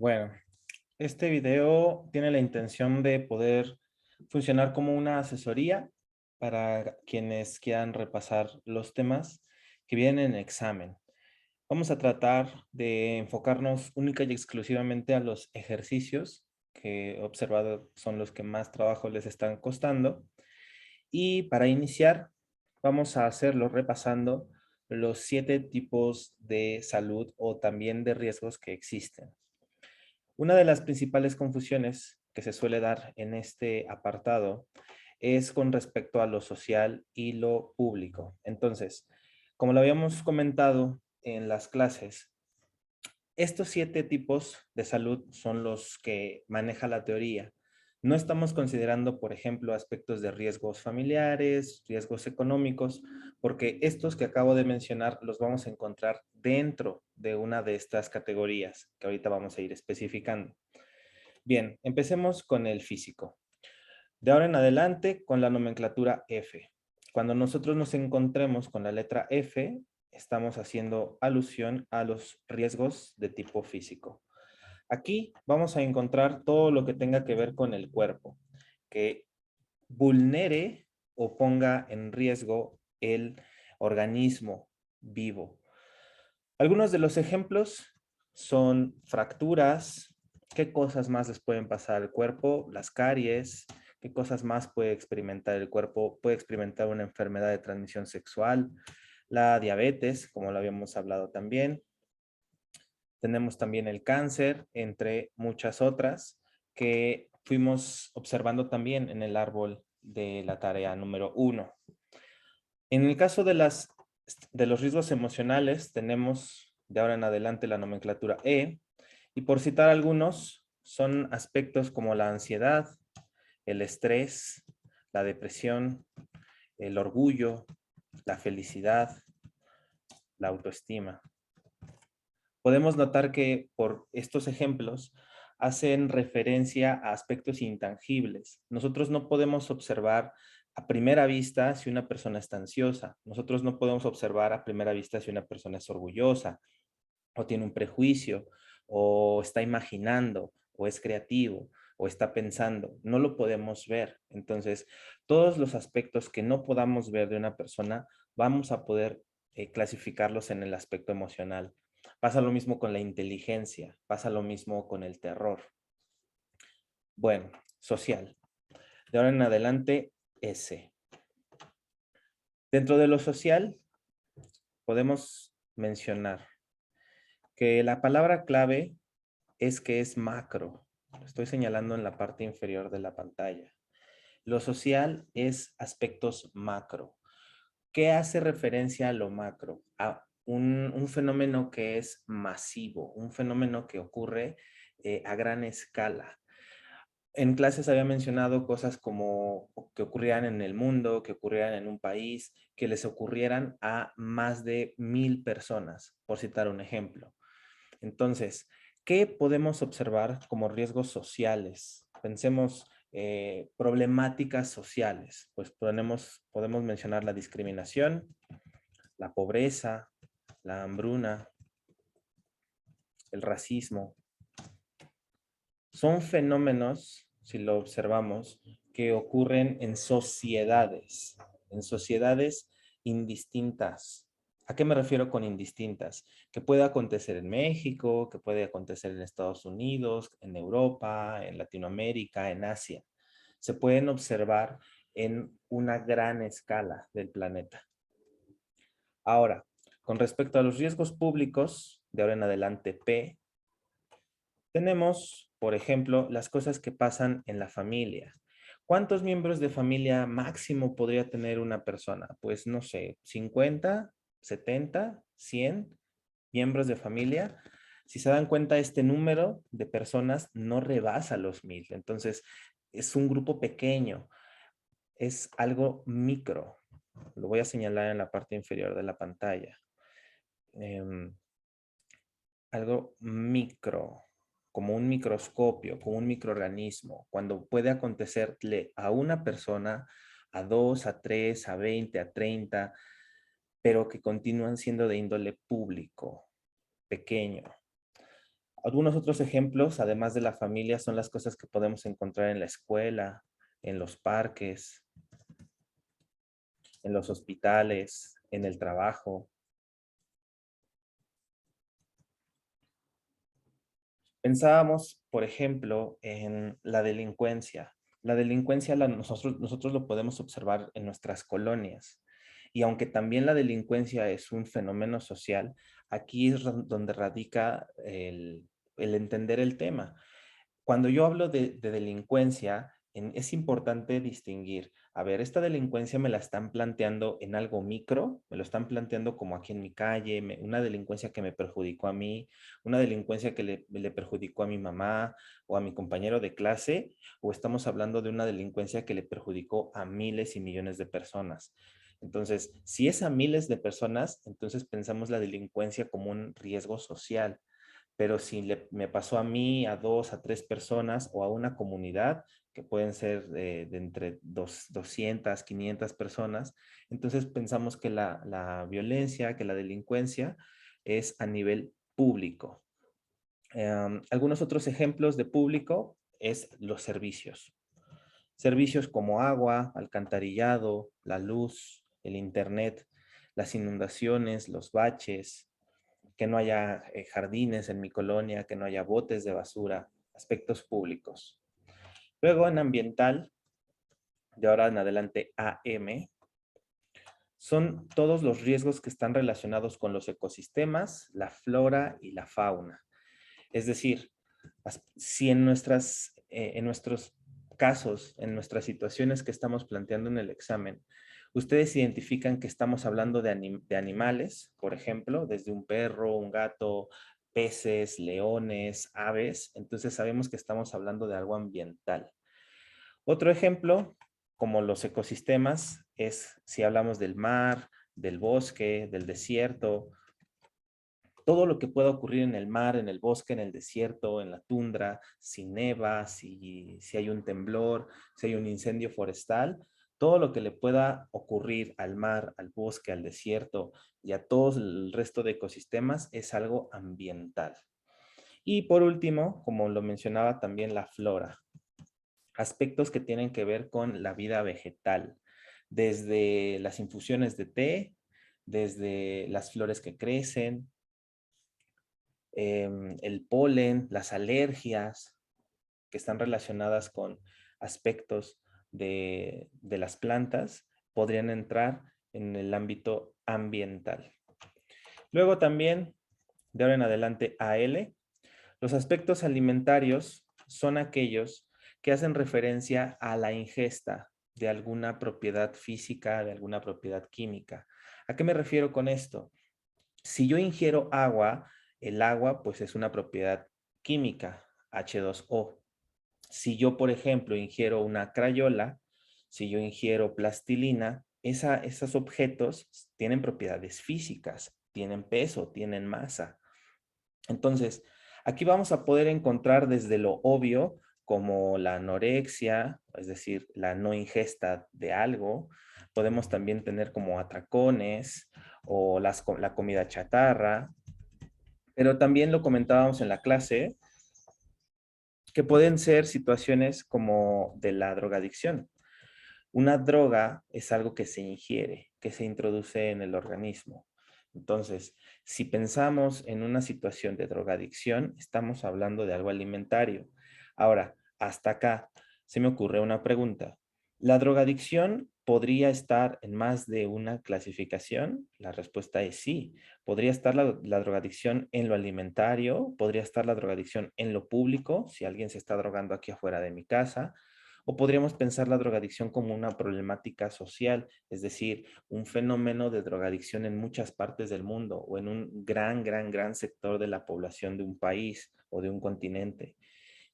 Bueno, este video tiene la intención de poder funcionar como una asesoría para quienes quieran repasar los temas que vienen en examen. Vamos a tratar de enfocarnos única y exclusivamente a los ejercicios que he observado son los que más trabajo les están costando. Y para iniciar, vamos a hacerlo repasando los 7 tipos de salud o también de riesgos que existen. Una de las principales confusiones que se suele dar en este apartado es con respecto a lo social y lo público. Entonces, como lo habíamos comentado en las clases, estos 7 tipos de salud son los que maneja la teoría. No estamos considerando, por ejemplo, aspectos de riesgos familiares, riesgos económicos, porque estos que acabo de mencionar los vamos a encontrar dentro de una de estas categorías que ahorita vamos a ir especificando. Bien, empecemos con el físico. De ahora en adelante, con la nomenclatura F. Cuando nosotros nos encontremos con la letra F, estamos haciendo alusión a los riesgos de tipo físico. Aquí vamos a encontrar todo lo que tenga que ver con el cuerpo, que vulnere o ponga en riesgo el organismo vivo. Algunos de los ejemplos son fracturas. ¿Qué cosas más les pueden pasar al cuerpo? Las caries. ¿Qué cosas más puede experimentar el cuerpo? Puede experimentar una enfermedad de transmisión sexual, la diabetes, como lo habíamos hablado también. Tenemos también el cáncer, entre muchas otras, que fuimos observando también en el árbol de la tarea número 1. En el caso de los riesgos emocionales, tenemos de ahora en adelante la nomenclatura E, y por citar algunos, son aspectos como la ansiedad, el estrés, la depresión, el orgullo, la felicidad, la autoestima. Podemos notar que por estos ejemplos hacen referencia a aspectos intangibles. Nosotros no podemos observar a primera vista si una persona está ansiosa. Nosotros no podemos observar a primera vista si una persona es orgullosa o tiene un prejuicio o está imaginando o es creativo o está pensando. No lo podemos ver. Entonces, todos los aspectos que no podamos ver de una persona, vamos a poder clasificarlos en el aspecto emocional. Pasa lo mismo con la inteligencia, pasa lo mismo con el terror. Bueno, social. De ahora en adelante, S. Dentro de lo social, podemos mencionar que la palabra clave es que es macro. Lo estoy señalando en la parte inferior de la pantalla. Lo social es aspectos macro. ¿Qué hace referencia a lo macro? A un fenómeno que es masivo, un fenómeno que ocurre a gran escala. En clases había mencionado cosas como que ocurrieran en el mundo, que ocurrieran en un país, que les ocurrieran a más de 1000 personas, por citar un ejemplo. Entonces, ¿qué podemos observar como riesgos sociales? Pensemos problemáticas sociales. Pues podemos mencionar la discriminación, la pobreza, la hambruna, el racismo. Son fenómenos, si lo observamos, que ocurren en sociedades indistintas. ¿A qué me refiero con indistintas? Que puede acontecer en México, que puede acontecer en Estados Unidos, en Europa, en Latinoamérica, en Asia. Se pueden observar en una gran escala del planeta. Ahora, con respecto a los riesgos públicos, de ahora en adelante P, tenemos, por ejemplo, las cosas que pasan en la familia. ¿Cuántos miembros de familia máximo podría tener una persona? Pues no sé, 50, 70, 100 miembros de familia. Si se dan cuenta, este número de personas no rebasa los 1000. Entonces, es un grupo pequeño, es algo micro. Lo voy a señalar en la parte inferior de la pantalla. Em, Algo micro, como un microscopio, como un microorganismo, cuando puede acontecerle a una persona, a dos, a tres, a 20, a 30, pero que continúan siendo de índole público, pequeño. Algunos otros ejemplos, además de la familia, son las cosas que podemos encontrar en la escuela, en los parques, en los hospitales, en el trabajo. Pensábamos, por ejemplo, en la delincuencia. La delincuencia nosotros lo podemos observar en nuestras colonias. Y aunque también la delincuencia es un fenómeno social, aquí es donde radica el entender el tema. Cuando yo hablo de delincuencia, es importante distinguir, a ver, esta delincuencia me la están planteando en algo micro, me lo están planteando como aquí en mi calle, una delincuencia que me perjudicó a mí, una delincuencia que le perjudicó a mi mamá o a mi compañero de clase, o estamos hablando de una delincuencia que le perjudicó a miles y millones de personas. Entonces, si es a miles de personas, entonces pensamos la delincuencia como un riesgo social, pero si me pasó a mí, a dos, a tres personas o a una comunidad, que pueden ser de entre 200, 500 personas, entonces pensamos que la violencia, que la delincuencia es a nivel público. Algunos otros ejemplos de público es los servicios. Servicios como agua, alcantarillado, la luz, el internet, las inundaciones, los baches, que no haya jardines en mi colonia, que no haya botes de basura, aspectos públicos. Luego en ambiental, de ahora en adelante AM, son todos los riesgos que están relacionados con los ecosistemas, la flora y la fauna. Es decir, si en nuestros casos, en nuestras situaciones que estamos planteando en el examen, ustedes identifican que estamos hablando de animales, por ejemplo, desde un perro, un gato, peces, leones, aves, entonces sabemos que estamos hablando de algo ambiental. Otro ejemplo, como los ecosistemas, es si hablamos del mar, del bosque, del desierto, todo lo que pueda ocurrir en el mar, en el bosque, en el desierto, en la tundra, si neva, si hay un temblor, si hay un incendio forestal, todo lo que le pueda ocurrir al mar, al bosque, al desierto y a todo el resto de ecosistemas es algo ambiental. Y por último, como lo mencionaba también la flora, aspectos que tienen que ver con la vida vegetal, desde las infusiones de té, desde las flores que crecen, el polen, las alergias que están relacionadas con aspectos de las plantas, podrían entrar en el ámbito ambiental. Luego también, de ahora en adelante, AL, los aspectos alimentarios son aquellos que hacen referencia a la ingesta de alguna propiedad física, de alguna propiedad química. ¿A qué me refiero con esto? Si yo ingiero agua, el agua pues es una propiedad química, H2O. Si yo, por ejemplo, ingiero una crayola, si yo ingiero plastilina, esos objetos tienen propiedades físicas, tienen peso, tienen masa. Entonces, aquí vamos a poder encontrar desde lo obvio, como la anorexia, es decir, la no ingesta de algo. Podemos también tener como atracones o la comida chatarra, pero también lo comentábamos en la clase, que pueden ser situaciones como de la drogadicción. Una droga es algo que se ingiere, que se introduce en el organismo. Entonces, si pensamos en una situación de drogadicción, estamos hablando de algo alimentario. Ahora, hasta acá se me ocurre una pregunta. ¿La drogadicción podría estar en más de una clasificación? La respuesta es sí. ¿Podría estar la drogadicción en lo alimentario? ¿Podría estar la drogadicción en lo público? Si alguien se está drogando aquí afuera de mi casa. O podríamos pensar la drogadicción como una problemática social, es decir, un fenómeno de drogadicción en muchas partes del mundo o en un gran sector de la población de un país o de un continente.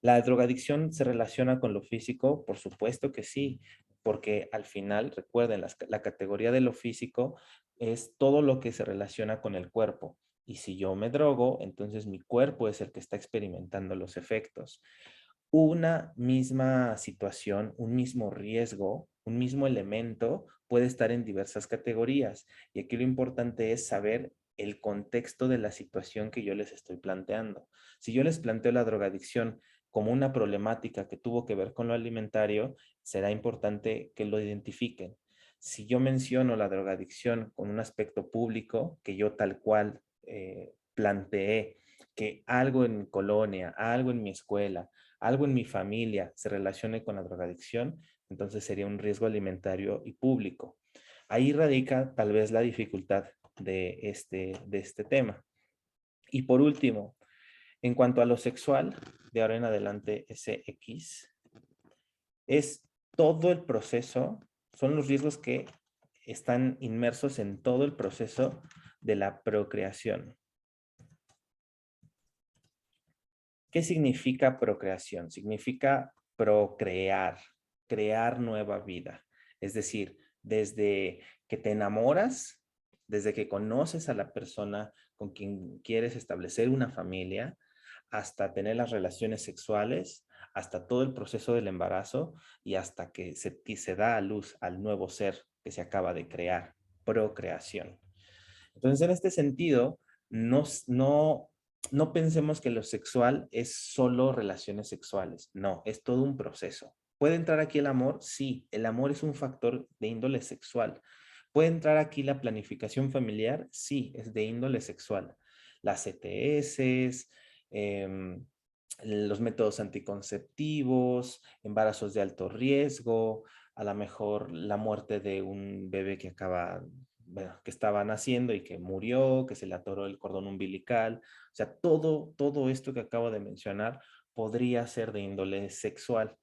¿La drogadicción se relaciona con lo físico? Por supuesto que sí, porque al final, recuerden, la categoría de lo físico es todo lo que se relaciona con el cuerpo. Y si yo me drogo, entonces mi cuerpo es el que está experimentando los efectos. Una misma situación, un mismo riesgo, un mismo elemento puede estar en diversas categorías. Y aquí lo importante es saber el contexto de la situación que yo les estoy planteando. Si yo les planteo la drogadicción como una problemática que tuvo que ver con lo alimentario, será importante que lo identifiquen. Si yo menciono la drogadicción con un aspecto público, que yo tal cual planteé, que algo en mi colonia, algo en mi escuela, algo en mi familia se relacione con la drogadicción, entonces sería un riesgo alimentario y público. Ahí radica tal vez la dificultad de este tema. Y por último, en cuanto a lo sexual, de ahora en adelante SX, es todo el proceso, son los riesgos que están inmersos en todo el proceso de la procreación. ¿Qué significa procreación? Significa procrear, crear nueva vida. Es decir, desde que te enamoras, desde que conoces a la persona con quien quieres establecer una familia, hasta tener las relaciones sexuales, hasta todo el proceso del embarazo y hasta que se da a luz al nuevo ser que se acaba de crear, procreación. Entonces, en este sentido, no pensemos que lo sexual es solo relaciones sexuales. No, es todo un proceso. ¿Puede entrar aquí el amor? Sí, el amor es un factor de índole sexual. ¿Puede entrar aquí la planificación familiar? Sí, es de índole sexual. Las CTS, los métodos anticonceptivos, embarazos de alto riesgo, a lo mejor la muerte de un bebé que bueno, que estaba naciendo y que murió, que se le atoró el cordón umbilical. O sea, todo esto que acabo de mencionar podría ser de índole sexual.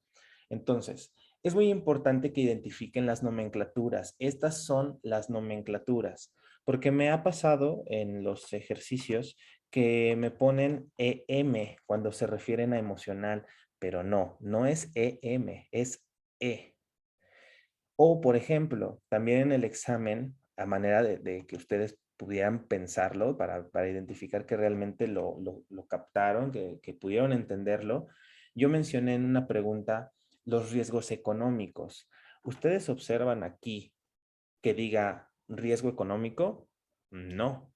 Entonces, es muy importante que identifiquen las nomenclaturas. Estas son las nomenclaturas, porque me ha pasado en los ejercicios que me ponen EM cuando se refieren a emocional, pero no es EM, es E. O, por ejemplo, también en el examen, a manera de que ustedes pudieran pensarlo para identificar que realmente lo captaron, que pudieron entenderlo, yo mencioné en una pregunta los riesgos económicos. ¿Ustedes observan aquí que diga riesgo económico? No.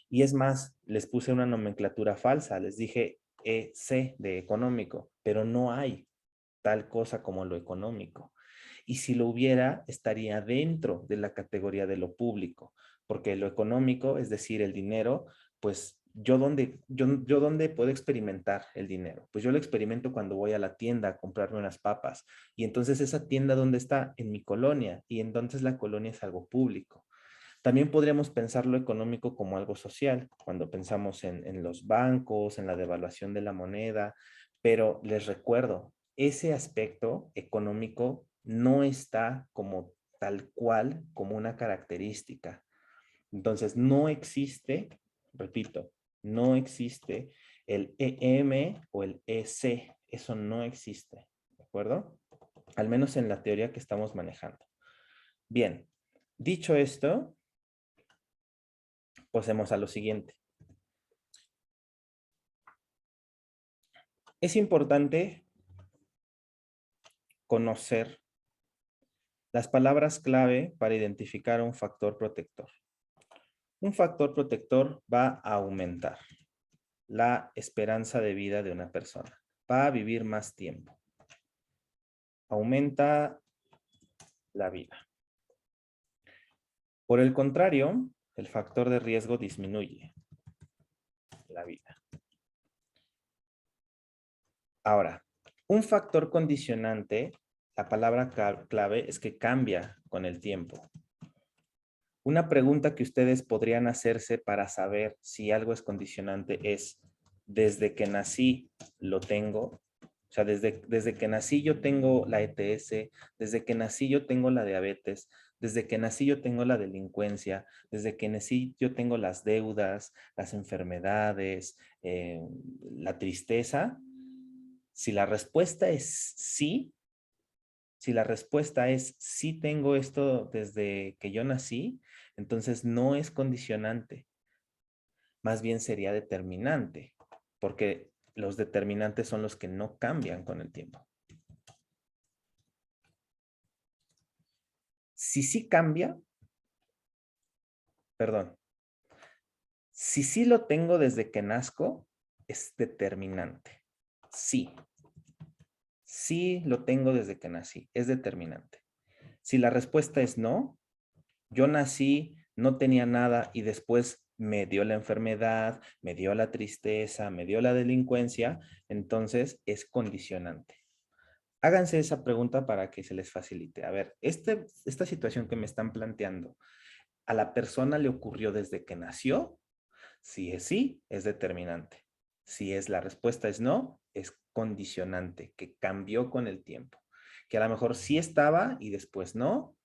Y es más, les puse una nomenclatura falsa, les dije EC de económico, pero no hay tal cosa como lo económico. Y si lo hubiera, estaría dentro de la categoría de lo público, porque lo económico, es decir, el dinero, pues yo dónde puedo experimentar el dinero. Pues yo lo experimento cuando voy a la tienda a comprarme unas papas. Y entonces esa tienda, ¿dónde está? En mi colonia. Y entonces la colonia es algo público. También podríamos pensar lo económico como algo social, cuando pensamos en los bancos, en la devaluación de la moneda, pero les recuerdo, ese aspecto económico no está como tal cual como una característica. Entonces, no existe, repito, no existe el EM o el EC, eso no existe, ¿de acuerdo? Al menos en la teoría que estamos manejando. Bien, dicho esto, pasemos a lo siguiente. Es importante conocer las palabras clave para identificar un factor protector. Un factor protector va a aumentar la esperanza de vida de una persona. Va a vivir más tiempo. Aumenta la vida. Por el contrario, el factor de riesgo disminuye la vida. Ahora, un factor condicionante, la palabra clave es que cambia con el tiempo. Una pregunta que ustedes podrían hacerse para saber si algo es condicionante es, ¿desde que nací lo tengo? O sea, desde que nací yo tengo la ETS, desde que nací yo tengo la diabetes, desde que nací yo tengo la delincuencia, desde que nací yo tengo las deudas, las enfermedades, la tristeza. Si la respuesta es sí, si la respuesta es sí tengo esto desde que yo nací, entonces no es condicionante, más bien sería determinante, porque los determinantes son los que no cambian con el tiempo. Si sí cambia, perdón, Si sí lo tengo desde que nazco, es determinante. Sí. Sí lo tengo desde que nací, es determinante. Si la respuesta es no, yo nací, no tenía nada y después me dio la enfermedad, me dio la tristeza, me dio la delincuencia, entonces es condicionante. Háganse esa pregunta para que se les facilite. A ver, esta situación que me están planteando, ¿a la persona le ocurrió desde que nació? Si es sí, es determinante. Si es la respuesta es no, es condicionante, que cambió con el tiempo. Que a lo mejor sí estaba y después no,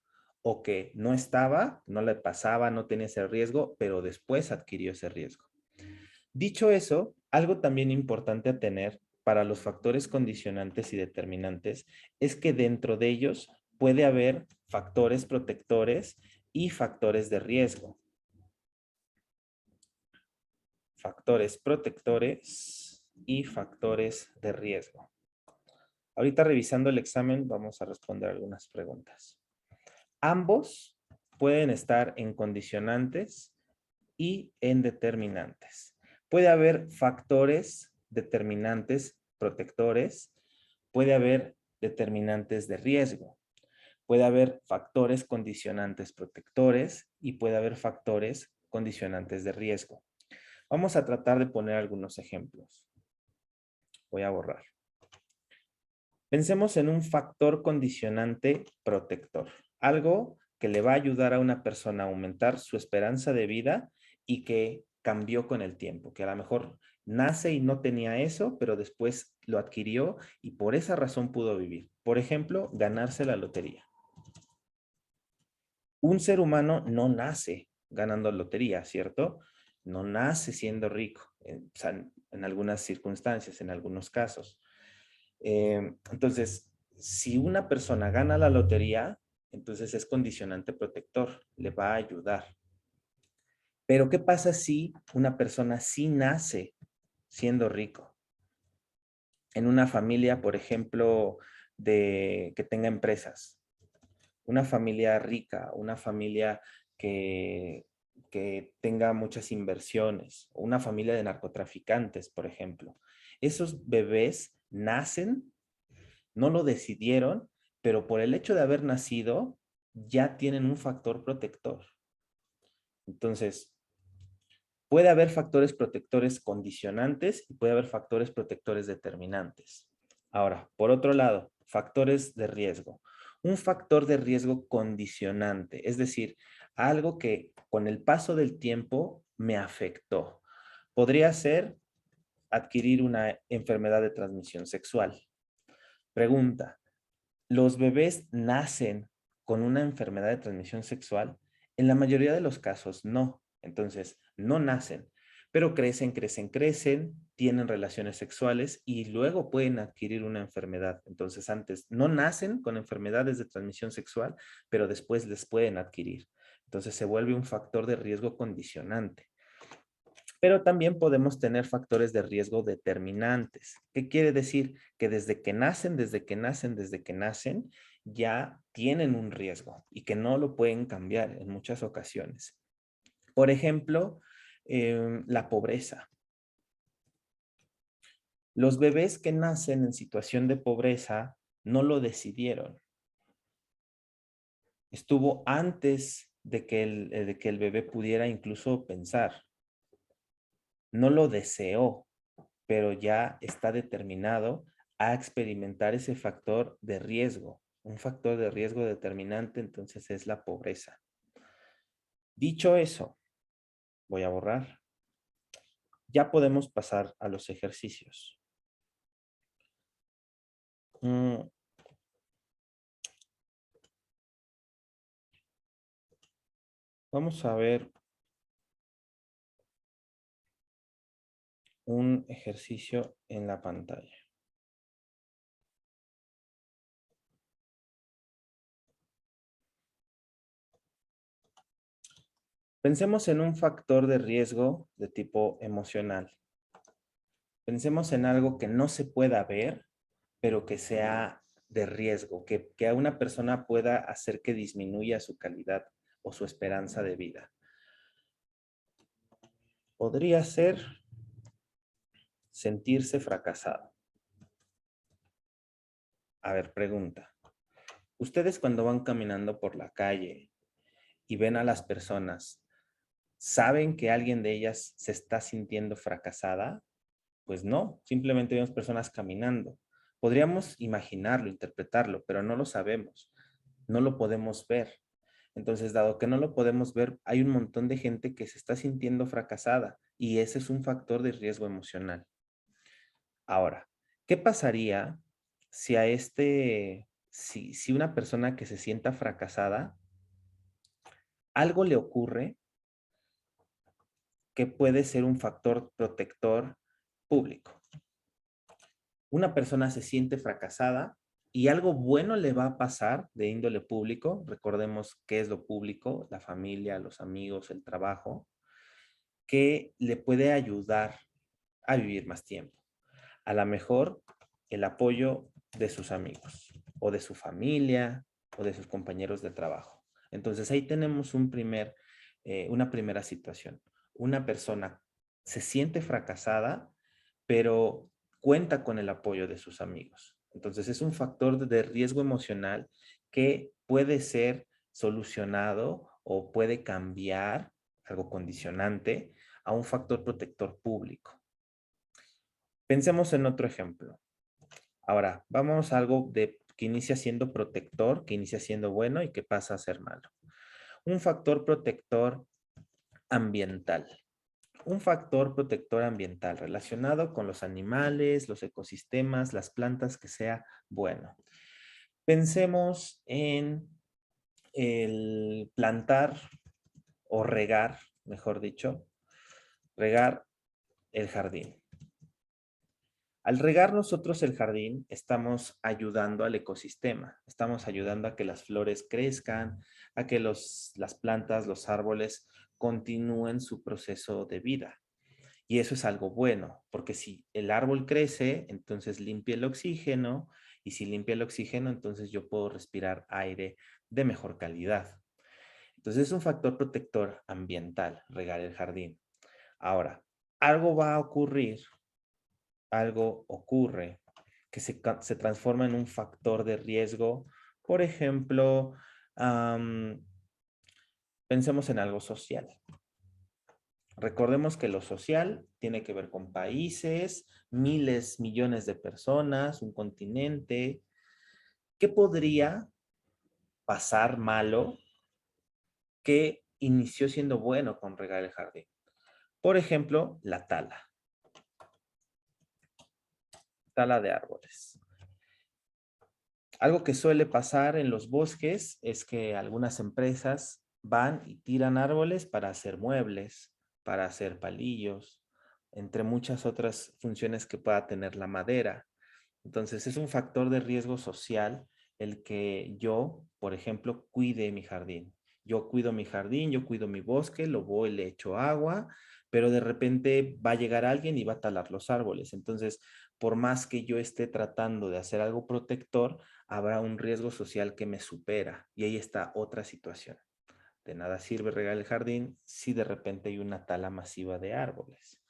o que no estaba, no le pasaba, no tenía ese riesgo, pero después adquirió ese riesgo. Dicho eso, algo también importante a tener para los factores condicionantes y determinantes es que dentro de ellos puede haber factores protectores y factores de riesgo. Factores protectores y factores de riesgo. Ahorita revisando el examen vamos a responder algunas preguntas. Ambos pueden estar en condicionantes y en determinantes. Puede haber factores determinantes protectores, puede haber determinantes de riesgo, puede haber factores condicionantes protectores y puede haber factores condicionantes de riesgo. Vamos a tratar de poner algunos ejemplos. Voy a borrar. Pensemos en un factor condicionante protector. Algo que le va a ayudar a una persona a aumentar su esperanza de vida y que cambió con el tiempo. Que a lo mejor nace y no tenía eso, pero después lo adquirió y por esa razón pudo vivir. Por ejemplo, ganarse la lotería. Un ser humano no nace ganando lotería, ¿cierto? No nace siendo rico, o sea, en algunas circunstancias, en algunos casos. Entonces, si una persona gana la lotería, entonces es condicionante protector, le va a ayudar. Pero ¿qué pasa si una persona sí nace siendo rico? En una familia, por ejemplo, que tenga empresas, una familia rica, una familia que tenga muchas inversiones, una familia de narcotraficantes, por ejemplo. Esos bebés nacen, no lo decidieron, pero por el hecho de haber nacido, ya tienen un factor protector. Entonces, puede haber factores protectores condicionantes y puede haber factores protectores determinantes. Ahora, por otro lado, factores de riesgo. Un factor de riesgo condicionante, es decir, algo que con el paso del tiempo me afectó. Podría ser adquirir una enfermedad de transmisión sexual. Pregunta, ¿los bebés nacen con una enfermedad de transmisión sexual? En la mayoría de los casos no. Entonces, no nacen, pero crecen, tienen relaciones sexuales y luego pueden adquirir una enfermedad. Entonces, antes no nacen con enfermedades de transmisión sexual, pero después les pueden adquirir. Entonces, se vuelve un factor de riesgo condicionante. Pero también podemos tener factores de riesgo determinantes. ¿Qué quiere decir? Que desde que nacen, ya tienen un riesgo y que no lo pueden cambiar en muchas ocasiones. Por ejemplo, la pobreza. Los bebés que nacen en situación de pobreza no lo decidieron. Estuvo antes de que el bebé pudiera incluso pensar. No lo deseó, pero ya está determinado a experimentar ese factor de riesgo. Un factor de riesgo determinante entonces es la pobreza. Dicho eso, voy a borrar. Ya podemos pasar a los ejercicios. Vamos a ver un ejercicio en la pantalla. Pensemos en un factor de riesgo de tipo emocional. Pensemos en algo que no se pueda ver, pero que sea de riesgo, que a una persona pueda hacer que disminuya su calidad o su esperanza de vida. Podría ser sentirse fracasado. A ver, pregunta. ¿Ustedes cuando van caminando por la calle y ven a las personas, saben que alguien de ellas se está sintiendo fracasada? Pues no, simplemente vemos personas caminando. Podríamos imaginarlo, interpretarlo, pero no lo sabemos, no lo podemos ver. Entonces, dado que no lo podemos ver, hay un montón de gente que se está sintiendo fracasada y ese es un factor de riesgo emocional. Ahora, ¿qué pasaría si si una persona que se sienta fracasada, algo le ocurre que puede ser un factor protector público? Una persona se siente fracasada y algo bueno le va a pasar de índole público. Recordemos qué es lo público: la familia, los amigos, el trabajo, que le puede ayudar a vivir más tiempo. A lo mejor el apoyo de sus amigos o de su familia o de sus compañeros de trabajo. Entonces ahí tenemos una primera situación. Una persona se siente fracasada, pero cuenta con el apoyo de sus amigos. Entonces es un factor de riesgo emocional que puede ser solucionado o puede cambiar, algo condicionante, a un factor protector público. Pensemos en otro ejemplo. Ahora, vamos a algo que inicia siendo protector, que inicia siendo bueno y que pasa a ser malo. Un factor protector ambiental. Un factor protector ambiental relacionado con los animales, los ecosistemas, las plantas, que sea bueno. Pensemos en el plantar o regar, mejor dicho, regar el jardín. Al regar nosotros el jardín, estamos ayudando al ecosistema, estamos ayudando a que las flores crezcan, a que las plantas, los árboles continúen su proceso de vida. Y eso es algo bueno, porque si el árbol crece, entonces limpia el oxígeno, y si limpia el oxígeno, entonces yo puedo respirar aire de mejor calidad. Entonces es un factor protector ambiental, regar el jardín. Ahora, algo va a ocurrir, algo ocurre que se transforma en un factor de riesgo. Por ejemplo, pensemos en algo social. Recordemos que lo social tiene que ver con países, miles, millones de personas, un continente. ¿Qué podría pasar malo que inició siendo bueno con regar el jardín? Por ejemplo, la tala de árboles. Algo que suele pasar en los bosques es que algunas empresas van y tiran árboles para hacer muebles, para hacer palillos, entre muchas otras funciones que pueda tener la madera. Entonces es un factor de riesgo social el que yo, por ejemplo, cuide mi jardín. Yo cuido mi jardín, yo cuido mi bosque, lo voy, le echo agua, pero de repente va a llegar alguien y va a talar los árboles. Entonces, por más que yo esté tratando de hacer algo protector, habrá un riesgo social que me supera. Y ahí está otra situación. De nada sirve regar el jardín si de repente hay una tala masiva de árboles.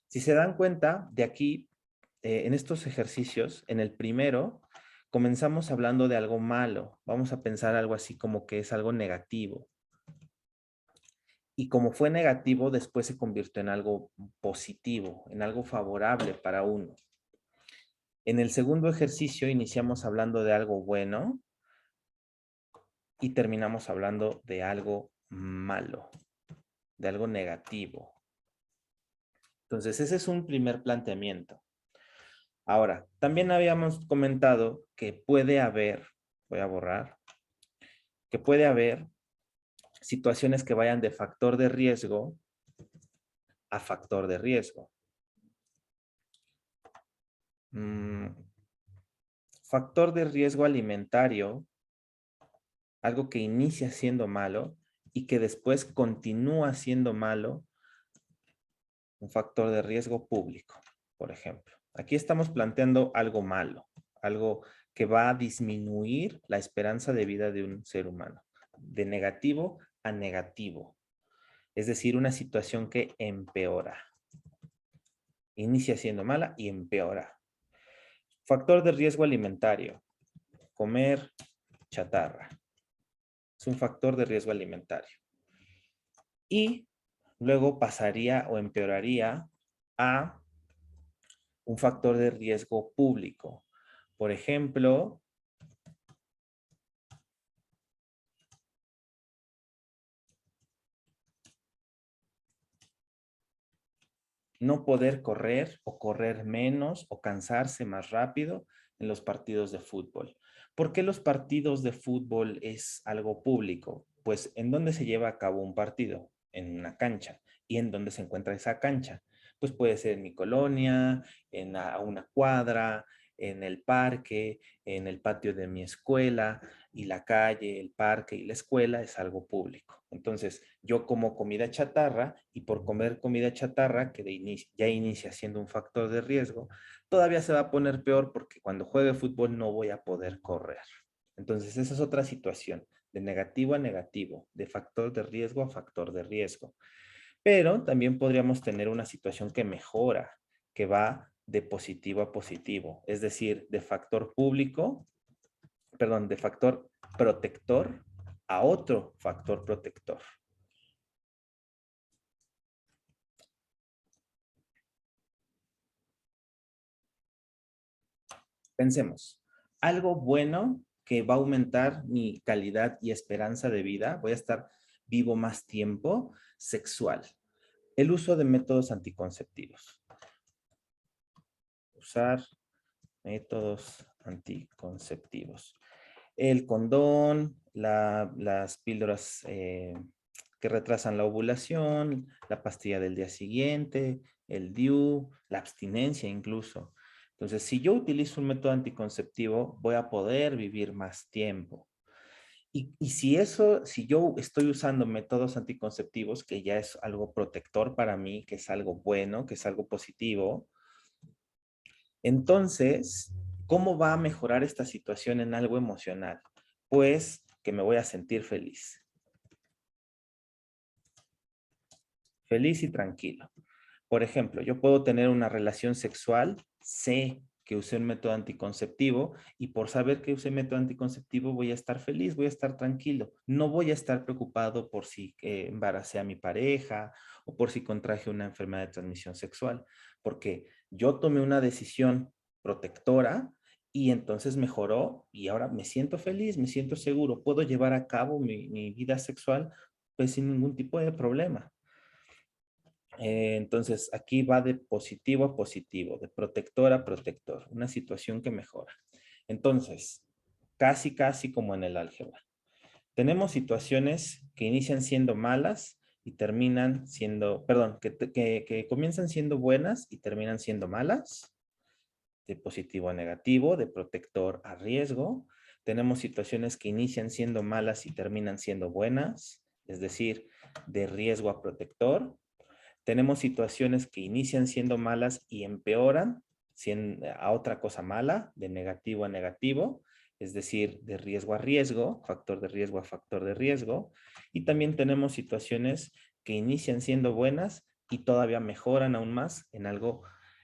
Si se dan cuenta, de aquí, en estos ejercicios, en el primero, comenzamos hablando de algo malo. Vamos a pensar algo así como que es algo negativo. Y como fue negativo, después se convirtió en algo positivo, en algo favorable para uno. En el segundo ejercicio iniciamos hablando de algo bueno y terminamos hablando de algo malo, de algo negativo. Entonces, ese es un primer planteamiento. Ahora, también habíamos comentado que puede haber, voy a borrar, que puede haber situaciones que vayan de factor de riesgo a factor de riesgo. Factor de riesgo alimentario, algo que inicia siendo malo y que después continúa siendo malo. Un factor de riesgo público, por ejemplo. Aquí estamos planteando algo malo, algo que va a disminuir la esperanza de vida de un ser humano, de negativo a negativo. Es decir, una situación que empeora. Inicia siendo mala y empeora. Factor de riesgo alimentario. Comer chatarra. Es un factor de riesgo alimentario. Y luego pasaría o empeoraría a un factor de riesgo público. Por ejemplo, no poder correr o correr menos o cansarse más rápido en los partidos de fútbol. ¿Por qué los partidos de fútbol es algo público? Pues ¿en dónde se lleva a cabo un partido? En una cancha. ¿Y en dónde se encuentra esa cancha? Pues puede ser en mi colonia, a una cuadra, en el parque, en el patio de mi escuela, y la calle, el parque y la escuela es algo público. Entonces, yo como comida chatarra y por comer comida chatarra, que ya inicia siendo un factor de riesgo, todavía se va a poner peor porque cuando juegue fútbol no voy a poder correr. Entonces, esa es otra situación, de negativo a negativo, de factor de riesgo a factor de riesgo. Pero también podríamos tener una situación que mejora, que va de positivo a positivo, es decir, de factor público, perdón, de factor protector a otro factor protector. Pensemos, algo bueno que va a aumentar mi calidad y esperanza de vida, voy a estar vivo más tiempo, sexual. El uso de métodos anticonceptivos. Usar métodos anticonceptivos. El condón, las píldoras que retrasan la ovulación, la pastilla del día siguiente, el DIU, la abstinencia incluso. Entonces, si yo utilizo un método anticonceptivo, voy a poder vivir más tiempo. Y si yo estoy usando métodos anticonceptivos, que ya es algo protector para mí, que es algo bueno, que es algo positivo, entonces, ¿cómo va a mejorar esta situación en algo emocional? Pues que me voy a sentir feliz. Feliz y tranquilo. Por ejemplo, yo puedo tener una relación sexual, sé que usé un método anticonceptivo y por saber que usé método anticonceptivo voy a estar feliz, voy a estar tranquilo. No voy a estar preocupado por si embaracé a mi pareja o por si contraje una enfermedad de transmisión sexual, porque yo tomé una decisión protectora y entonces mejoró y ahora me siento feliz, me siento seguro, puedo llevar a cabo mi vida sexual pues sin ningún tipo de problema. Entonces, aquí va de positivo a positivo, de protector a protector, una situación que mejora. Entonces, casi como en el álgebra. Tenemos situaciones que inician siendo malas y terminan siendo, perdón, que comienzan siendo buenas y terminan siendo malas, de positivo a negativo, de protector a riesgo. Tenemos situaciones que inician siendo malas y terminan siendo buenas, es decir, de riesgo a protector. Tenemos situaciones que inician siendo malas y empeoran a otra cosa mala, de negativo a negativo, es decir, de riesgo a riesgo, factor de riesgo a factor de riesgo. Y también tenemos situaciones que inician siendo buenas y todavía mejoran aún más en algo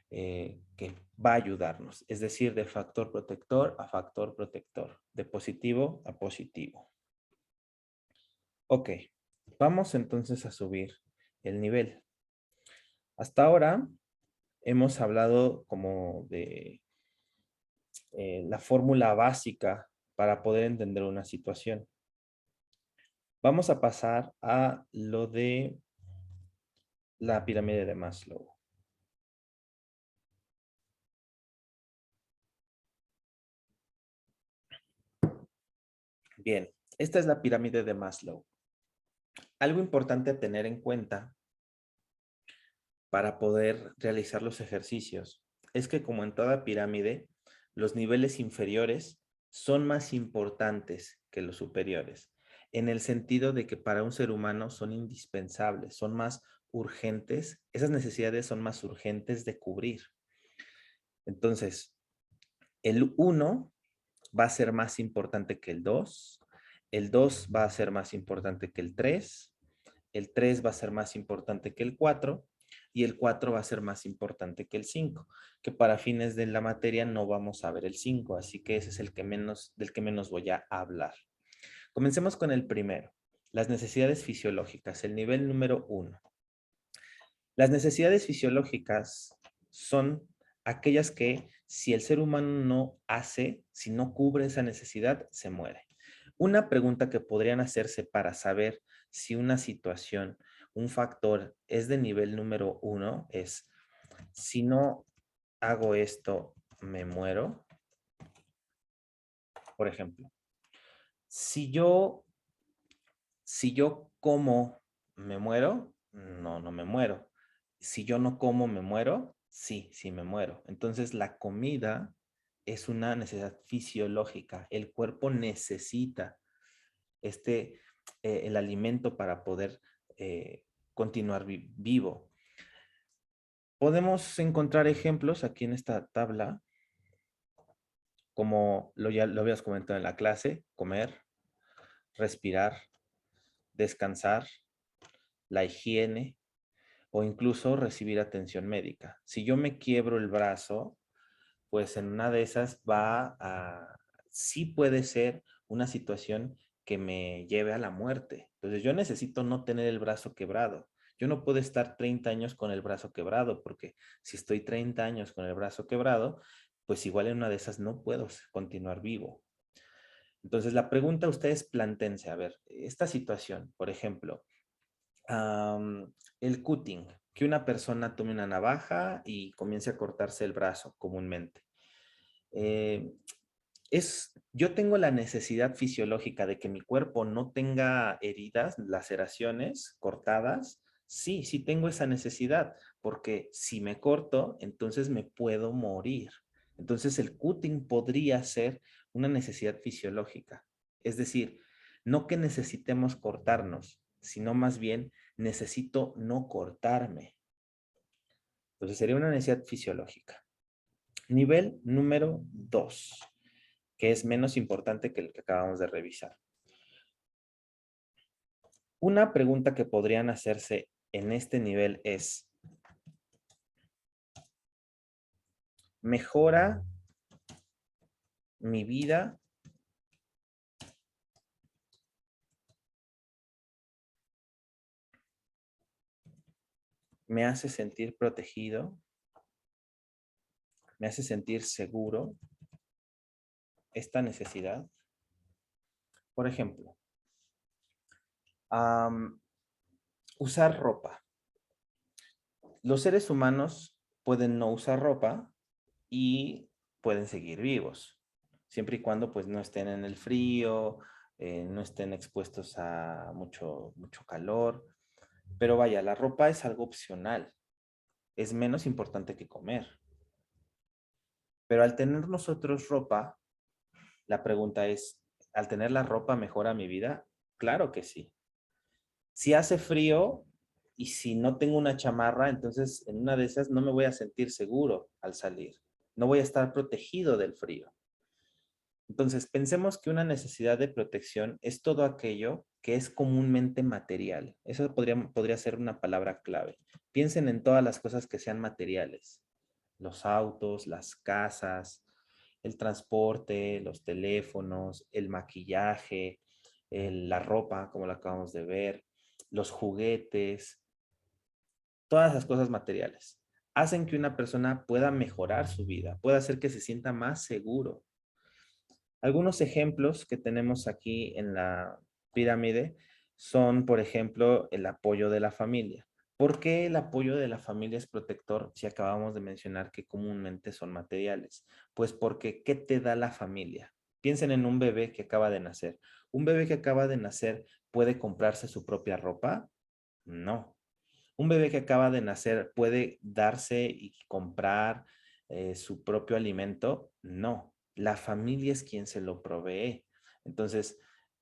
que va a ayudarnos, es decir, de factor protector a factor protector, de positivo a positivo. Ok, vamos entonces a subir el nivel. Hasta ahora hemos hablado como de la fórmula básica para poder entender una situación. Vamos a pasar a lo de la pirámide de Maslow. Bien, esta es la pirámide de Maslow. Algo importante a tener en cuenta para poder realizar los ejercicios es que, como en toda pirámide, los niveles inferiores son más importantes que los superiores, en el sentido de que para un ser humano son indispensables, son más urgentes, esas necesidades son más urgentes de cubrir. Entonces, el 1 va a ser más importante que el 2 va a ser más importante que el 3 el 3 va a ser más importante que el 4 y el 4 va a ser más importante que el 5, que para fines de la materia no vamos a ver el 5, así que ese es el que menos, del que menos voy a hablar. Comencemos con el primero, las necesidades fisiológicas, el nivel número 1. Las necesidades fisiológicas son aquellas que si el ser humano no hace, si no cubre esa necesidad, se muere. Una pregunta que podrían hacerse para saber si una situación, un factor es de nivel número 1 es, si no hago esto, me muero. Por ejemplo, si yo como, me muero, no, no me muero. Si yo no como, me muero, sí, sí me muero. Entonces la comida es una necesidad fisiológica. El cuerpo necesita el alimento para poder continuar vivo. Podemos encontrar ejemplos aquí en esta tabla, como ya lo habías comentado en la clase: comer, respirar, descansar, la higiene o incluso recibir atención médica. Si yo me quiebro el brazo, pues en una de esas sí puede ser una situación que me lleve a la muerte. Entonces yo necesito no tener el brazo quebrado. Yo no puedo estar 30 años con el brazo quebrado, porque si estoy 30 años con el brazo quebrado, pues igual en una de esas no puedo continuar vivo. Entonces la pregunta a ustedes plantéense, a ver, esta situación, por ejemplo, el cutting, que una persona tome una navaja y comience a cortarse el brazo comúnmente. Yo tengo la necesidad fisiológica de que mi cuerpo no tenga heridas, laceraciones, cortadas. Sí, sí tengo esa necesidad, porque si me corto, entonces me puedo morir. Entonces el cutting podría ser una necesidad fisiológica. Es decir, no que necesitemos cortarnos, sino más bien necesito no cortarme. Entonces sería una necesidad fisiológica. Nivel número 2, que es menos importante que el que acabamos de revisar. Una pregunta que podrían hacerse en este nivel es: ¿mejora mi vida? ¿Me hace sentir protegido? ¿Me hace sentir seguro esta necesidad? Por ejemplo, usar ropa. Los seres humanos pueden no usar ropa y pueden seguir vivos, siempre y cuando pues no estén en el frío, no estén expuestos a mucho calor. Pero vaya, la ropa es algo opcional, es menos importante que comer. Pero al tener nosotros ropa, la pregunta es, ¿al tener la ropa mejora mi vida? Claro que sí. Si hace frío y si no tengo una chamarra, entonces en una de esas no me voy a sentir seguro al salir. No voy a estar protegido del frío. Entonces, pensemos que una necesidad de protección es todo aquello que es comúnmente material. Eso podría ser una palabra clave. Piensen en todas las cosas que sean materiales: los autos, las casas, el transporte, los teléfonos, el maquillaje, la ropa, como la acabamos de ver, los juguetes. Todas esas cosas materiales hacen que una persona pueda mejorar su vida, pueda hacer que se sienta más seguro. Algunos ejemplos que tenemos aquí en la pirámide son, por ejemplo, el apoyo de la familia. ¿Por qué el apoyo de la familia es protector si acabamos de mencionar que comúnmente son materiales? Pues porque ¿qué te da la familia? Piensen en un bebé que acaba de nacer. ¿Un bebé que acaba de nacer puede comprarse su propia ropa? No. ¿Un bebé que acaba de nacer puede darse y comprar su propio alimento? No. La familia es quien se lo provee. Entonces,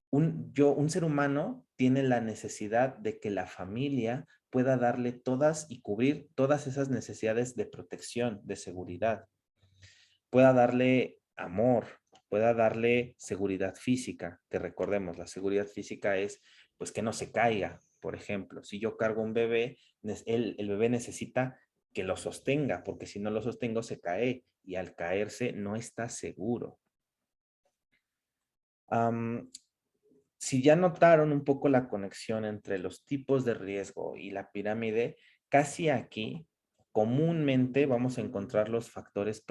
un ser humano tiene la necesidad de que la familia pueda darle todas y cubrir todas esas necesidades de protección, de seguridad. Pueda darle amor, pueda darle seguridad física, que recordemos, la seguridad física es pues que no se caiga, Por ejemplo, si yo cargo un bebé, el bebé necesita que lo sostenga, porque si no lo sostengo se cae y al caerse no está seguro. Si ya notaron un poco la conexión entre los tipos de riesgo y la pirámide, casi aquí comúnmente vamos a encontrar los factores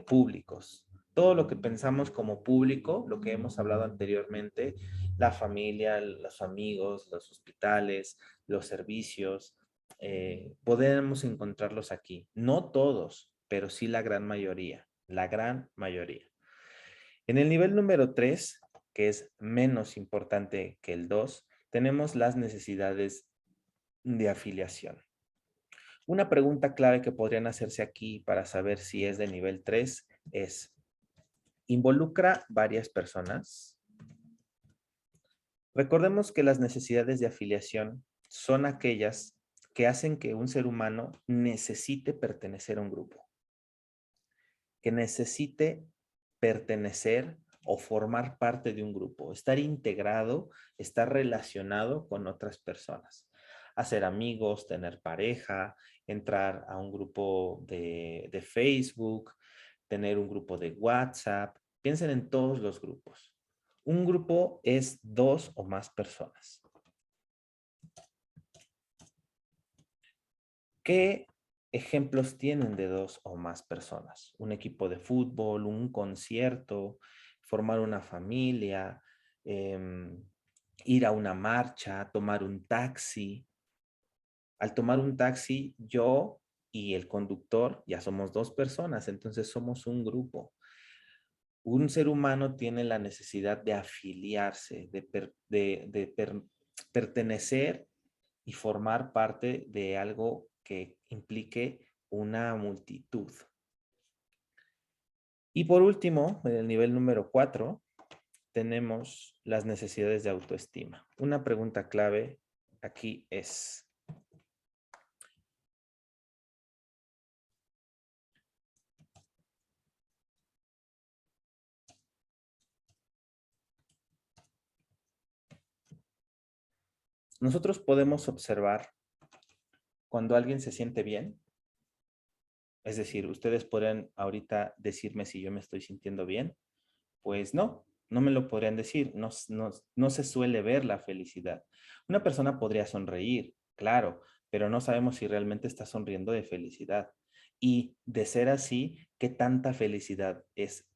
públicos. Todo lo que pensamos como público, lo que hemos hablado anteriormente, la familia, los amigos, los hospitales, los servicios, podemos encontrarlos aquí. No todos, pero sí la gran mayoría. La gran mayoría. En el nivel número 3, que es menos importante que el 2, tenemos las necesidades de afiliación. Una pregunta clave que podrían hacerse aquí para saber si es de nivel 3 es, ¿involucra varias personas? Recordemos que las necesidades de afiliación son aquellas que hacen que un ser humano necesite pertenecer a un grupo, que necesite pertenecer o formar parte de un grupo, estar integrado, estar relacionado con otras personas, hacer amigos, tener pareja, entrar a un grupo de Facebook, tener un grupo de WhatsApp. Piensen en todos los grupos. Un grupo es 2 o más personas. ¿Qué ejemplos tienen de 2 o más personas? Un equipo de fútbol, un concierto, formar una familia, ir a una marcha, tomar un taxi. Al tomar un taxi, yo y el conductor ya somos 2 personas, entonces somos un grupo. Un ser humano tiene la necesidad de afiliarse, de pertenecer y formar parte de algo que implique una multitud. Y por último, en el nivel número 4, tenemos las necesidades de autoestima. Una pregunta clave aquí es, nosotros podemos observar cuando alguien se siente bien. Es decir, ustedes podrían ahorita decirme si yo me estoy sintiendo bien. Pues no, no me lo podrían decir. No se suele ver la felicidad. Una persona podría sonreír, claro, pero no sabemos si realmente está sonriendo de felicidad. Y de ser así, ¿qué tanta felicidad es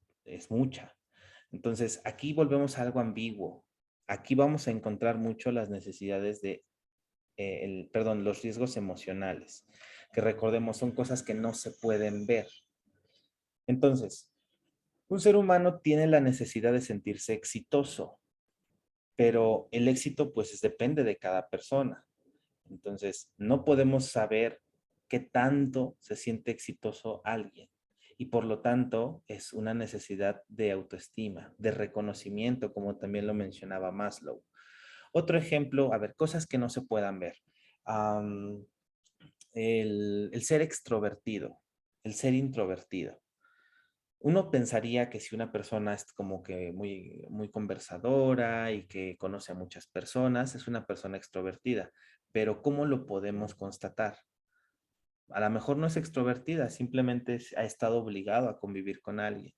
mucha? Entonces, aquí volvemos a algo ambiguo. Aquí vamos a encontrar mucho las necesidades perdón, los riesgos emocionales, que recordemos son cosas que no se pueden ver. Entonces, un ser humano tiene la necesidad de sentirse exitoso, pero el éxito pues depende de cada persona. Entonces, no podemos saber qué tanto se siente exitoso alguien. Y por lo tanto, es una necesidad de autoestima, de reconocimiento, como también lo mencionaba Maslow. Otro ejemplo, a ver, cosas que no se puedan ver. Um, el ser extrovertido, el ser introvertido. Uno pensaría que si una persona es como que muy conversadora y que conoce a muchas personas, es una persona extrovertida. Pero ¿cómo lo podemos constatar? A lo mejor no es extrovertida, simplemente ha estado obligado a convivir con alguien.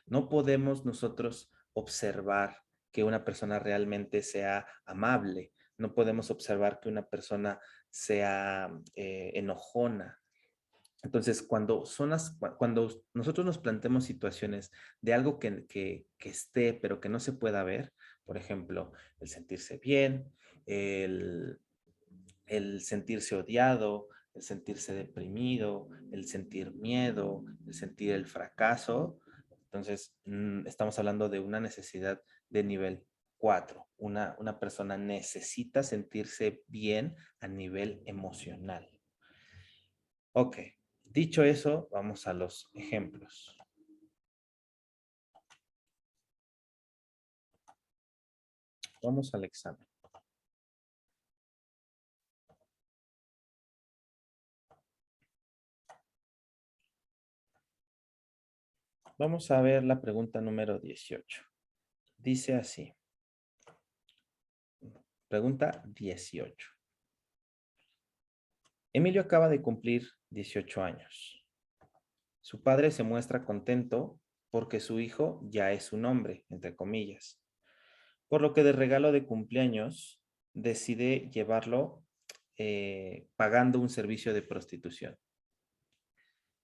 No podemos nosotros observar que una persona realmente sea amable. No podemos observar que una persona sea enojona. Entonces, cuando nosotros nos planteamos situaciones de algo que esté, pero que no se pueda ver, por ejemplo, el sentirse bien, el, el sentirse odiado, el sentirse deprimido, el sentir miedo, el sentir el fracaso, entonces estamos hablando de una necesidad de nivel 4. Una persona necesita sentirse bien a nivel emocional. Ok, dicho eso, vamos a los ejemplos. Vamos al examen. Vamos a ver la pregunta número 18. Dice así. Pregunta 18. Emilio acaba de cumplir 18 años. Su padre se muestra contento porque su hijo ya es un hombre, entre comillas, por lo que de regalo de cumpleaños decide llevarlo pagando un servicio de prostitución.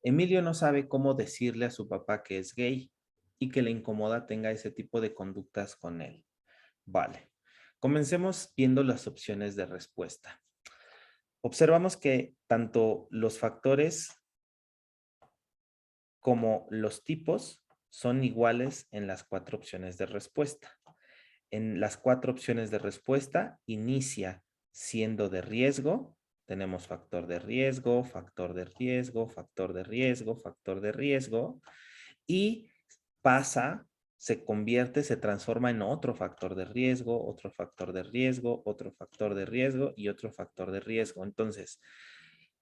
Emilio no sabe cómo decirle a su papá que es gay y que le incomoda tenga ese tipo de conductas con él. Vale, comencemos viendo las opciones de respuesta. Observamos que tanto los factores como los tipos son iguales en las 4 opciones de respuesta. En las 4 opciones de respuesta inicia siendo de riesgo. Tenemos factor de riesgo, factor de riesgo, factor de riesgo, factor de riesgo. Y pasa, se convierte, se transforma en otro factor de riesgo, otro factor de riesgo, otro factor de riesgo y otro factor de riesgo. Entonces,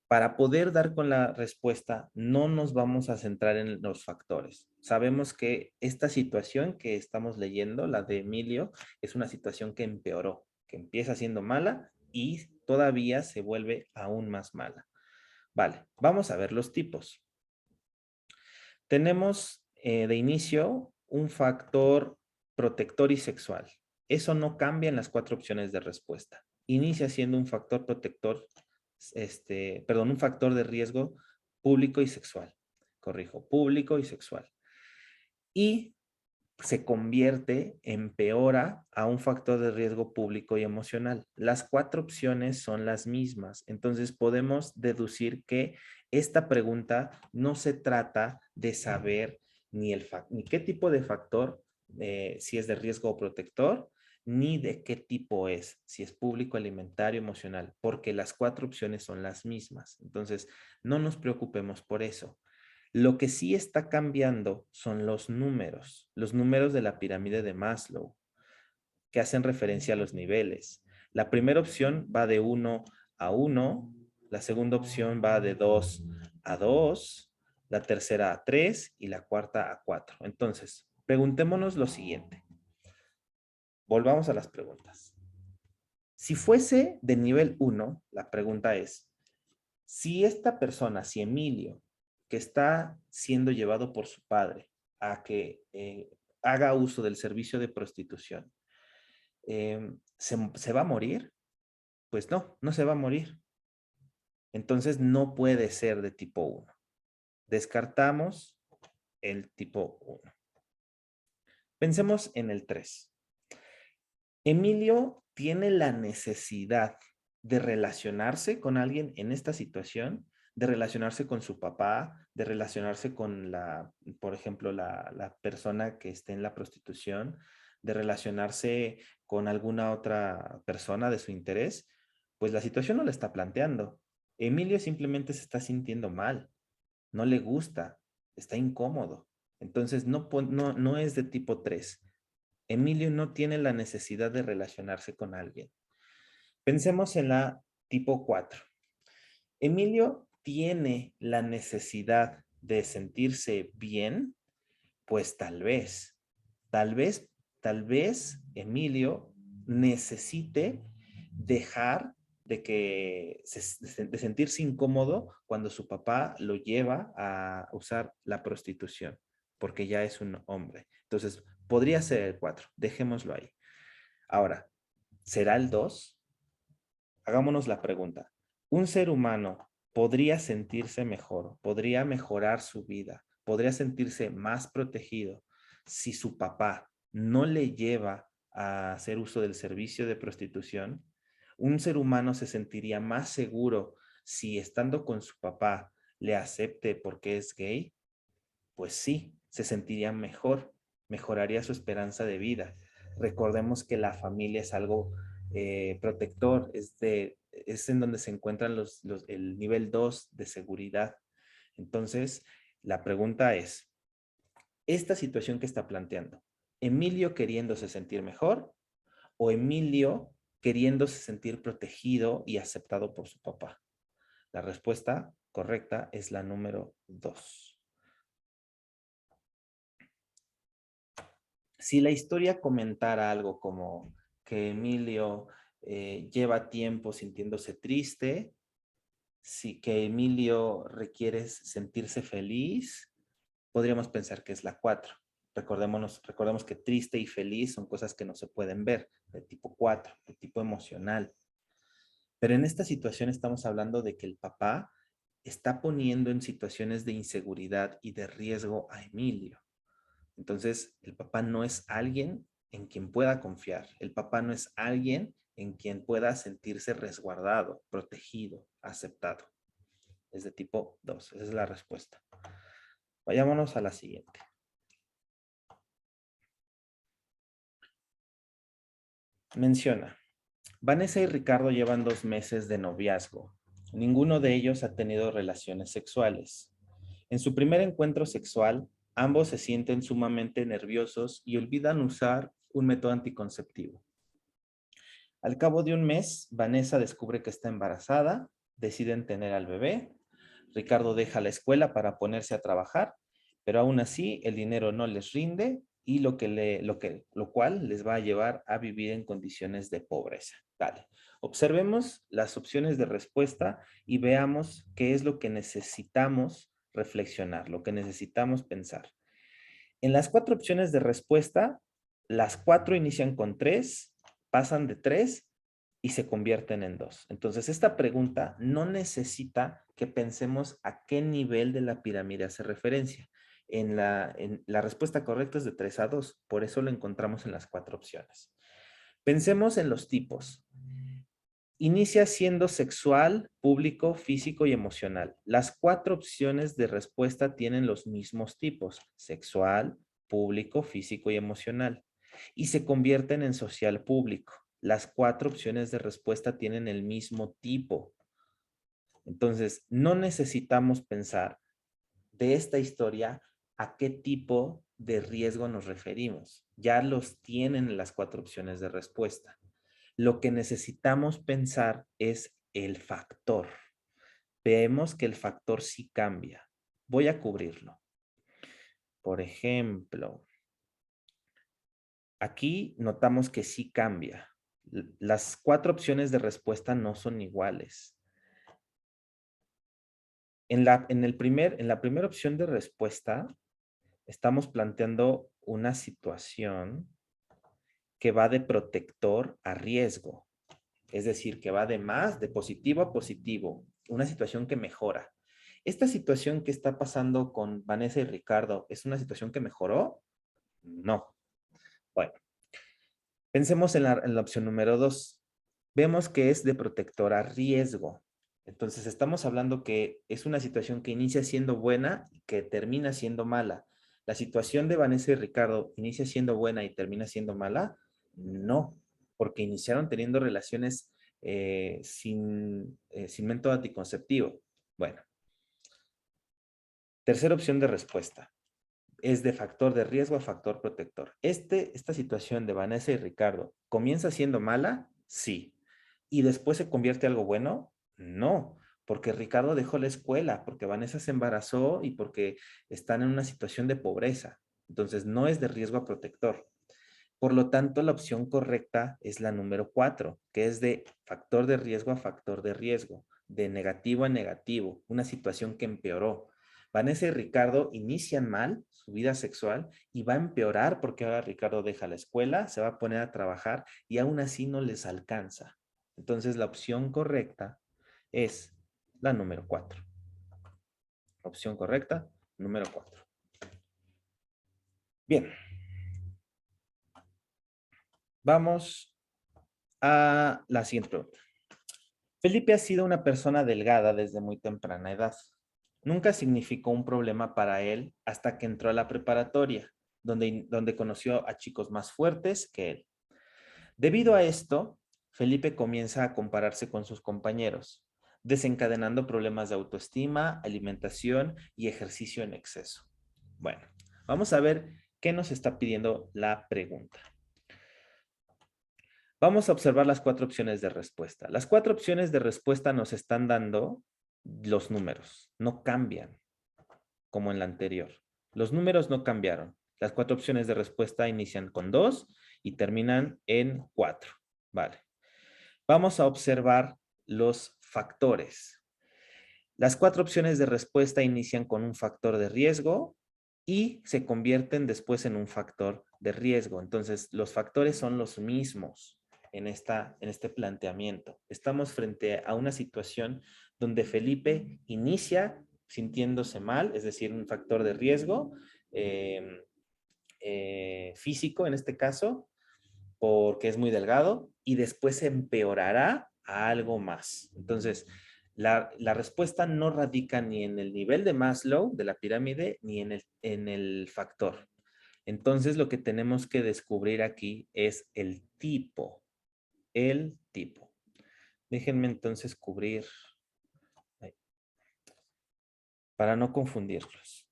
para poder dar con la respuesta, no nos vamos a centrar en los factores. Sabemos que esta situación que estamos leyendo, la de Emilio, es una situación que empeoró, que empieza siendo mala y todavía se vuelve aún más mala. Vale, vamos a ver los tipos. Tenemos de inicio un factor protector y sexual. Eso no cambia en las 4 opciones de respuesta. Inicia siendo un factor protector, un factor de riesgo público y sexual. Corrijo, público y sexual. Y se convierte, empeora a un factor de riesgo público y emocional. Las 4 opciones son las mismas. Entonces podemos deducir que esta pregunta no se trata de saber ni qué tipo de factor, si es de riesgo o protector, ni de qué tipo es, si es público, alimentario, emocional, porque las 4 opciones son las mismas. Entonces, no nos preocupemos por eso. Lo que sí está cambiando son los números de la pirámide de Maslow, que hacen referencia a los niveles. La primera opción va de 1 a 1, la segunda opción va de 2 a 2, la tercera a 3 y la cuarta a 4. Entonces, preguntémonos lo siguiente. Volvamos a las preguntas. Si fuese de nivel 1, la pregunta es, si esta persona, si Emilio, que está siendo llevado por su padre a que haga uso del servicio de prostitución, ¿se va a morir? Pues no, no se va a morir. Entonces no puede ser de tipo 1. Descartamos el tipo 1. Pensemos en el 3. Emilio tiene la necesidad de relacionarse con alguien en esta situación, de relacionarse con su papá, de relacionarse con por ejemplo, la persona que esté en la prostitución, de relacionarse con alguna otra persona de su interés, pues la situación no le está planteando. Emilio simplemente se está sintiendo mal, no le gusta, está incómodo. Entonces no es de tipo 3. Emilio no tiene la necesidad de relacionarse con alguien. Pensemos en la tipo 4. Emilio tiene la necesidad de sentirse bien, pues tal vez, tal vez Emilio necesite dejar de sentirse incómodo cuando su papá lo lleva a usar la prostitución, porque ya es un hombre. Entonces, podría ser el 4, dejémoslo ahí. Ahora, ¿será el 2? Hagámonos la pregunta. ¿Un ser humano podría sentirse mejor, podría mejorar su vida, podría sentirse más protegido si su papá no le lleva a hacer uso del servicio de prostitución? ¿Un ser humano se sentiría más seguro si estando con su papá le acepte porque es gay? Pues sí, se sentiría mejor, mejoraría su esperanza de vida. Recordemos que la familia es algo protector, es en donde se encuentran el nivel 2 de seguridad. Entonces, la pregunta es, esta situación que está planteando, ¿Emilio queriéndose sentir mejor o Emilio queriéndose sentir protegido y aceptado por su papá? La respuesta correcta es la número 2. Si la historia comentara algo como que Emilio lleva tiempo sintiéndose triste, si que Emilio requiere sentirse feliz, podríamos pensar que es la 4. Recordemos que triste y feliz son cosas que no se pueden ver, de tipo 4, de tipo emocional. Pero en esta situación estamos hablando de que el papá está poniendo en situaciones de inseguridad y de riesgo a Emilio. Entonces, el papá no es alguien en quien pueda confiar. El papá no es alguien en quien pueda sentirse resguardado, protegido, aceptado. Es de tipo 2. Esa es la respuesta. Vayámonos a la siguiente. Menciona, Vanessa y Ricardo llevan 2 meses de noviazgo. Ninguno de ellos ha tenido relaciones sexuales. En su primer encuentro sexual, ambos se sienten sumamente nerviosos y olvidan usar un método anticonceptivo. Al cabo de un mes, Vanessa descubre que está embarazada, deciden tener al bebé. Ricardo deja la escuela para ponerse a trabajar, pero aún así el dinero no les rinde y lo cual les va a llevar a vivir en condiciones de pobreza. Dale. Observemos las opciones de respuesta y veamos qué es lo que necesitamos reflexionar, lo que necesitamos pensar. En las 4 opciones de respuesta, las 4 inician con 3, pasan de 3 y se convierten en 2. Entonces, esta pregunta no necesita que pensemos a qué nivel de la pirámide hace referencia. La respuesta correcta es de 3 a 2, por eso lo encontramos en las 4 opciones. Pensemos en los tipos. Inicia siendo sexual, público, físico y emocional. Las 4 opciones de respuesta tienen los mismos tipos: sexual, público, físico y emocional. Y se convierten en social público. Las 4 opciones de respuesta tienen el mismo tipo. Entonces, no necesitamos pensar de esta historia a qué tipo de riesgo nos referimos. Ya los tienen las 4 opciones de respuesta. Lo que necesitamos pensar es el factor. Vemos que el factor sí cambia. Voy a cubrirlo. Por ejemplo, aquí notamos que sí cambia. Las 4 opciones de respuesta no son iguales. En la primera opción de respuesta, estamos planteando una situación que va de protector a riesgo. Es decir, que va de positivo a positivo, una situación que mejora. ¿Esta situación que está pasando con Vanessa y Ricardo es una situación que mejoró? No. Bueno, pensemos en la opción número 2. Vemos que es de protector a riesgo. Entonces, estamos hablando que es una situación que inicia siendo buena y que termina siendo mala. ¿La situación de Vanessa y Ricardo inicia siendo buena y termina siendo mala? No, porque iniciaron teniendo relaciones sin método anticonceptivo. Bueno, tercera opción de respuesta. Es de factor de riesgo a factor protector. Esta situación de Vanessa y Ricardo, ¿comienza siendo mala? Sí. ¿Y después se convierte en algo bueno? No, porque Ricardo dejó la escuela, porque Vanessa se embarazó y porque están en una situación de pobreza. Entonces, no es de riesgo a protector. Por lo tanto, la opción correcta es la número 4, que es de factor de riesgo a factor de riesgo, de negativo a negativo, una situación que empeoró. Vanessa y Ricardo inician mal su vida sexual y va a empeorar porque ahora Ricardo deja la escuela, se va a poner a trabajar y aún así no les alcanza. Entonces, la opción correcta es la número 4. Opción correcta, número 4. Bien, vamos a la siguiente pregunta. Felipe ha sido una persona delgada desde muy temprana edad. Nunca significó un problema para él hasta que entró a la preparatoria, donde conoció a chicos más fuertes que él. Debido a esto, Felipe comienza a compararse con sus compañeros, desencadenando problemas de autoestima, alimentación y ejercicio en exceso. Bueno, vamos a ver qué nos está pidiendo la pregunta. Vamos a observar las 4 opciones de respuesta. Las 4 opciones de respuesta nos están dando los números, no cambian como en la anterior. Los números no cambiaron. Las 4 opciones de respuesta inician con 2 y terminan en 4. Vale. Vamos a observar los factores. Las 4 opciones de respuesta inician con un factor de riesgo y se convierten después en un factor de riesgo. Entonces, los factores son los mismos en este planteamiento. Estamos frente a una situación donde Felipe inicia sintiéndose mal, es decir, un factor de riesgo físico en este caso, porque es muy delgado, y después se empeorará a algo más. Entonces, la respuesta no radica ni en el nivel de Maslow de la pirámide, ni en el factor. Entonces, lo que tenemos que descubrir aquí es el tipo. El tipo. Déjenme entonces cubrir para no confundirlos.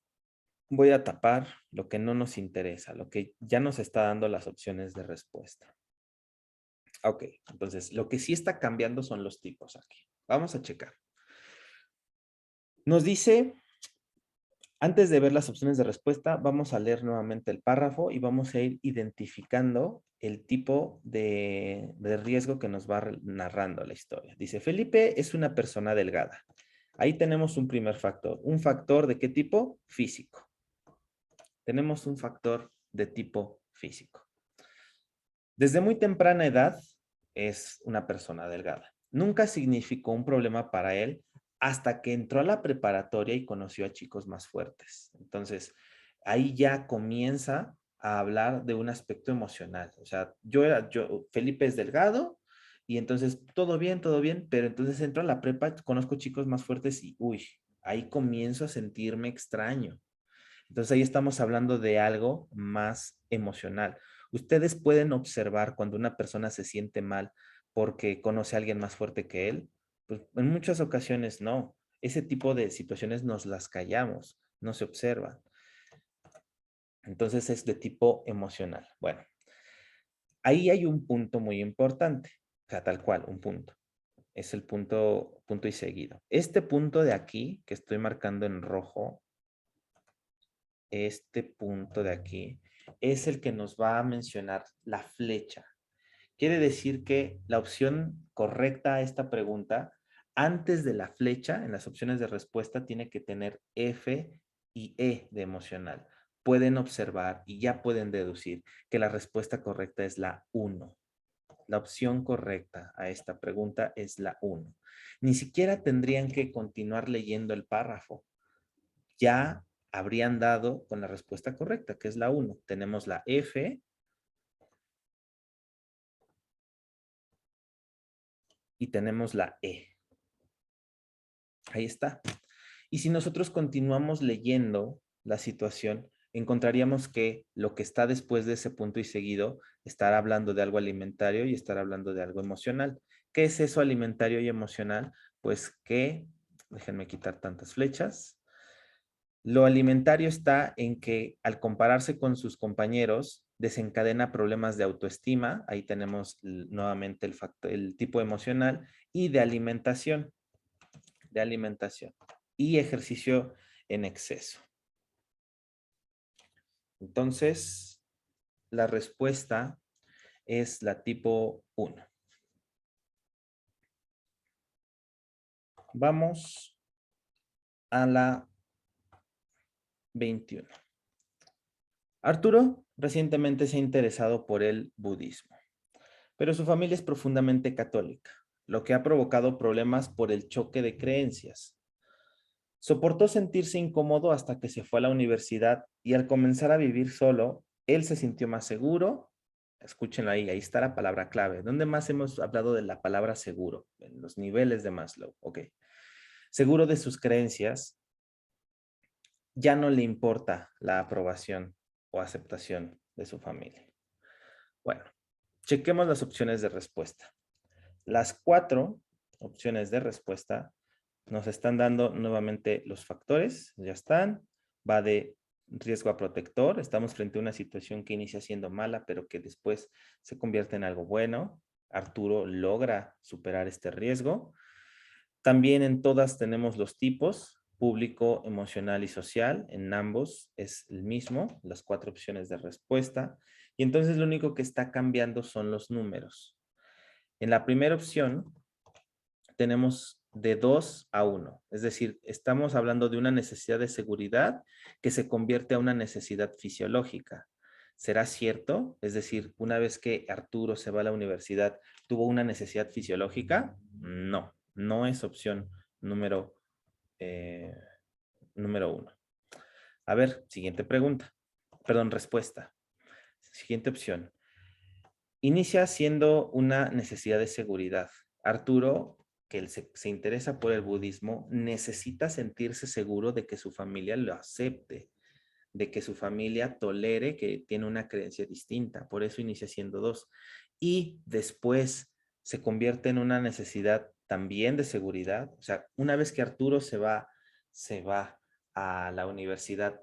Voy a tapar lo que no nos interesa, lo que ya nos está dando las opciones de respuesta. Ok, entonces lo que sí está cambiando son los tipos aquí. Vamos a checar. Nos dice, antes de ver las opciones de respuesta, vamos a leer nuevamente el párrafo y vamos a ir identificando el tipo de riesgo que nos va narrando la historia. Dice, Felipe es una persona delgada. Ahí tenemos un primer factor. ¿Un factor de qué tipo? Físico. Tenemos un factor de tipo físico. Desde muy temprana edad es una persona delgada. Nunca significó un problema para él hasta que entró a la preparatoria y conoció a chicos más fuertes. Entonces, ahí ya comienza a hablar de un aspecto emocional. O sea, Felipe es delgado y entonces todo bien, pero entonces entro a la prepa, conozco chicos más fuertes y, uy, ahí comienzo a sentirme extraño. Entonces ahí estamos hablando de algo más emocional. Ustedes pueden observar cuando una persona se siente mal porque conoce a alguien más fuerte que él. Pues en muchas ocasiones no. Ese tipo de situaciones nos las callamos, no se observan. Entonces es de tipo emocional. Bueno, ahí hay un punto muy importante. O sea, tal cual, un punto. Es el punto y seguido. Este punto de aquí, que estoy marcando en rojo, este punto de aquí, es el que nos va a mencionar la flecha. Quiere decir que la opción correcta a esta pregunta, antes de la flecha, en las opciones de respuesta, tiene que tener F y E de emocional. Pueden observar y ya pueden deducir que la respuesta correcta es la 1. La opción correcta a esta pregunta es la 1. Ni siquiera tendrían que continuar leyendo el párrafo. Ya habrían dado con la respuesta correcta, que es la 1. Tenemos la F y tenemos la E. Ahí está. Y si nosotros continuamos leyendo la situación, encontraríamos que lo que está después de ese punto y seguido estará hablando de algo alimentario y estará hablando de algo emocional. ¿Qué es eso alimentario y emocional? Pues que, déjenme quitar tantas flechas. Lo alimentario está en que al compararse con sus compañeros desencadena problemas de autoestima, ahí tenemos nuevamente el tipo emocional, y de alimentación y ejercicio en exceso. Entonces, la respuesta es la tipo 1. Vamos a la 21. Arturo recientemente se ha interesado por el budismo, pero su familia es profundamente católica, lo que ha provocado problemas por el choque de creencias. Soportó sentirse incómodo hasta que se fue a la universidad y al comenzar a vivir solo, él se sintió más seguro. Escúchenlo ahí, ahí está la palabra clave. ¿Dónde más hemos hablado de la palabra seguro? En los niveles de Maslow. Ok. Seguro de sus creencias, ya no le importa la aprobación o aceptación de su familia. Bueno, chequemos las opciones de respuesta. Las 4 opciones de respuesta nos están dando nuevamente los factores, ya están. Va de riesgo a protector, estamos frente a una situación que inicia siendo mala, pero que después se convierte en algo bueno. Arturo logra superar este riesgo. También en todas tenemos los tipos, público, emocional y social. En ambos es el mismo, las 4 opciones de respuesta. Y entonces lo único que está cambiando son los números. En la primera opción tenemos de 2 a 1. Es decir, estamos hablando de una necesidad de seguridad que se convierte a una necesidad fisiológica. ¿Será cierto? Es decir, una vez que Arturo se va a la universidad, ¿tuvo una necesidad fisiológica? No, no es opción número, eh, número 1. A ver, siguiente pregunta. Perdón, respuesta. Siguiente opción. Inicia siendo una necesidad de seguridad. Arturo, que él se interesa por el budismo, necesita sentirse seguro de que su familia lo acepte, de que su familia tolere que tiene una creencia distinta. Por eso inicia siendo 2. Y después se convierte en una necesidad también de seguridad. O sea, una vez que Arturo se va a la universidad,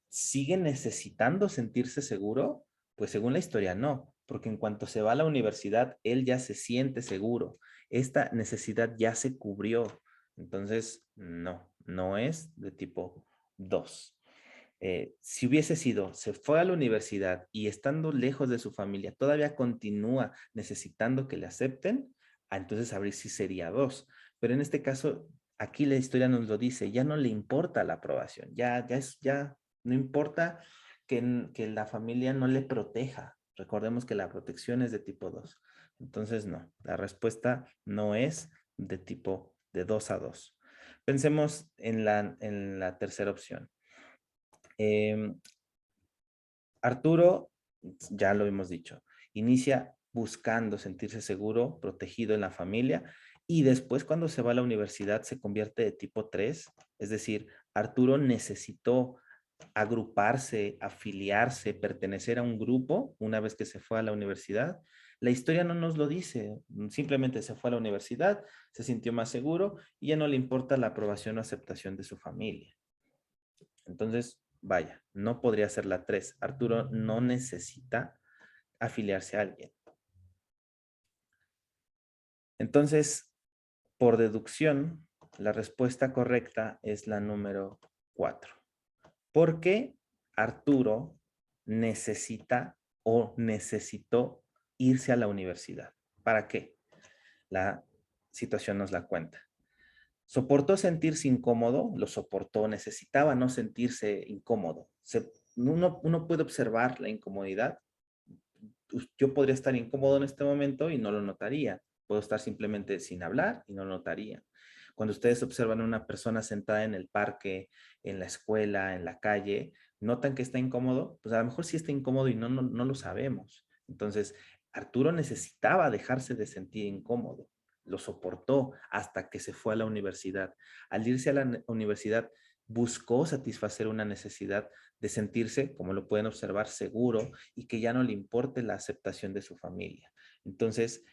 ¿sigue necesitando sentirse seguro? Pues según la historia no, porque en cuanto se va a la universidad, él ya se siente seguro. Esta necesidad ya se cubrió. Entonces, no, no es de tipo 2. Si hubiese sido, se fue a la universidad y estando lejos de su familia, todavía continúa necesitando que le acepten, entonces a ver si sería 2. Pero en este caso, aquí la historia nos lo dice, ya no le importa la aprobación, ya no importa que la familia no le proteja. Recordemos que la protección es de tipo 2. Entonces, no, la respuesta no es de tipo de 2 a 2. Pensemos en la tercera opción. Arturo, ya lo hemos dicho, inicia buscando sentirse seguro, protegido en la familia, y después cuando se va a la universidad se convierte de tipo 3, es decir, Arturo necesitó agruparse, afiliarse, pertenecer a un grupo una vez que se fue a la universidad. La historia no nos lo dice, simplemente se fue a la universidad, se sintió más seguro y ya no le importa la aprobación o aceptación de su familia. Entonces, vaya, no podría ser la 3. Arturo no necesita afiliarse a alguien. Entonces, por deducción, la respuesta correcta es la número 4. ¿Por qué Arturo necesita o necesitó irse a la universidad? ¿Para qué? La situación nos la cuenta. Soportó sentirse incómodo, lo soportó, necesitaba no sentirse incómodo. Uno puede observar la incomodidad. Yo podría estar incómodo en este momento y no lo notaría. Puedo estar simplemente sin hablar y no lo notaría. Cuando ustedes observan a una persona sentada en el parque, en la escuela, en la calle, notan que está incómodo, pues a lo mejor sí está incómodo y no lo sabemos. Entonces, Arturo necesitaba dejarse de sentir incómodo. Lo soportó hasta que se fue a la universidad. Al irse a la universidad, buscó satisfacer una necesidad de sentirse, como lo pueden observar, seguro y que ya no le importe la aceptación de su familia. Entonces,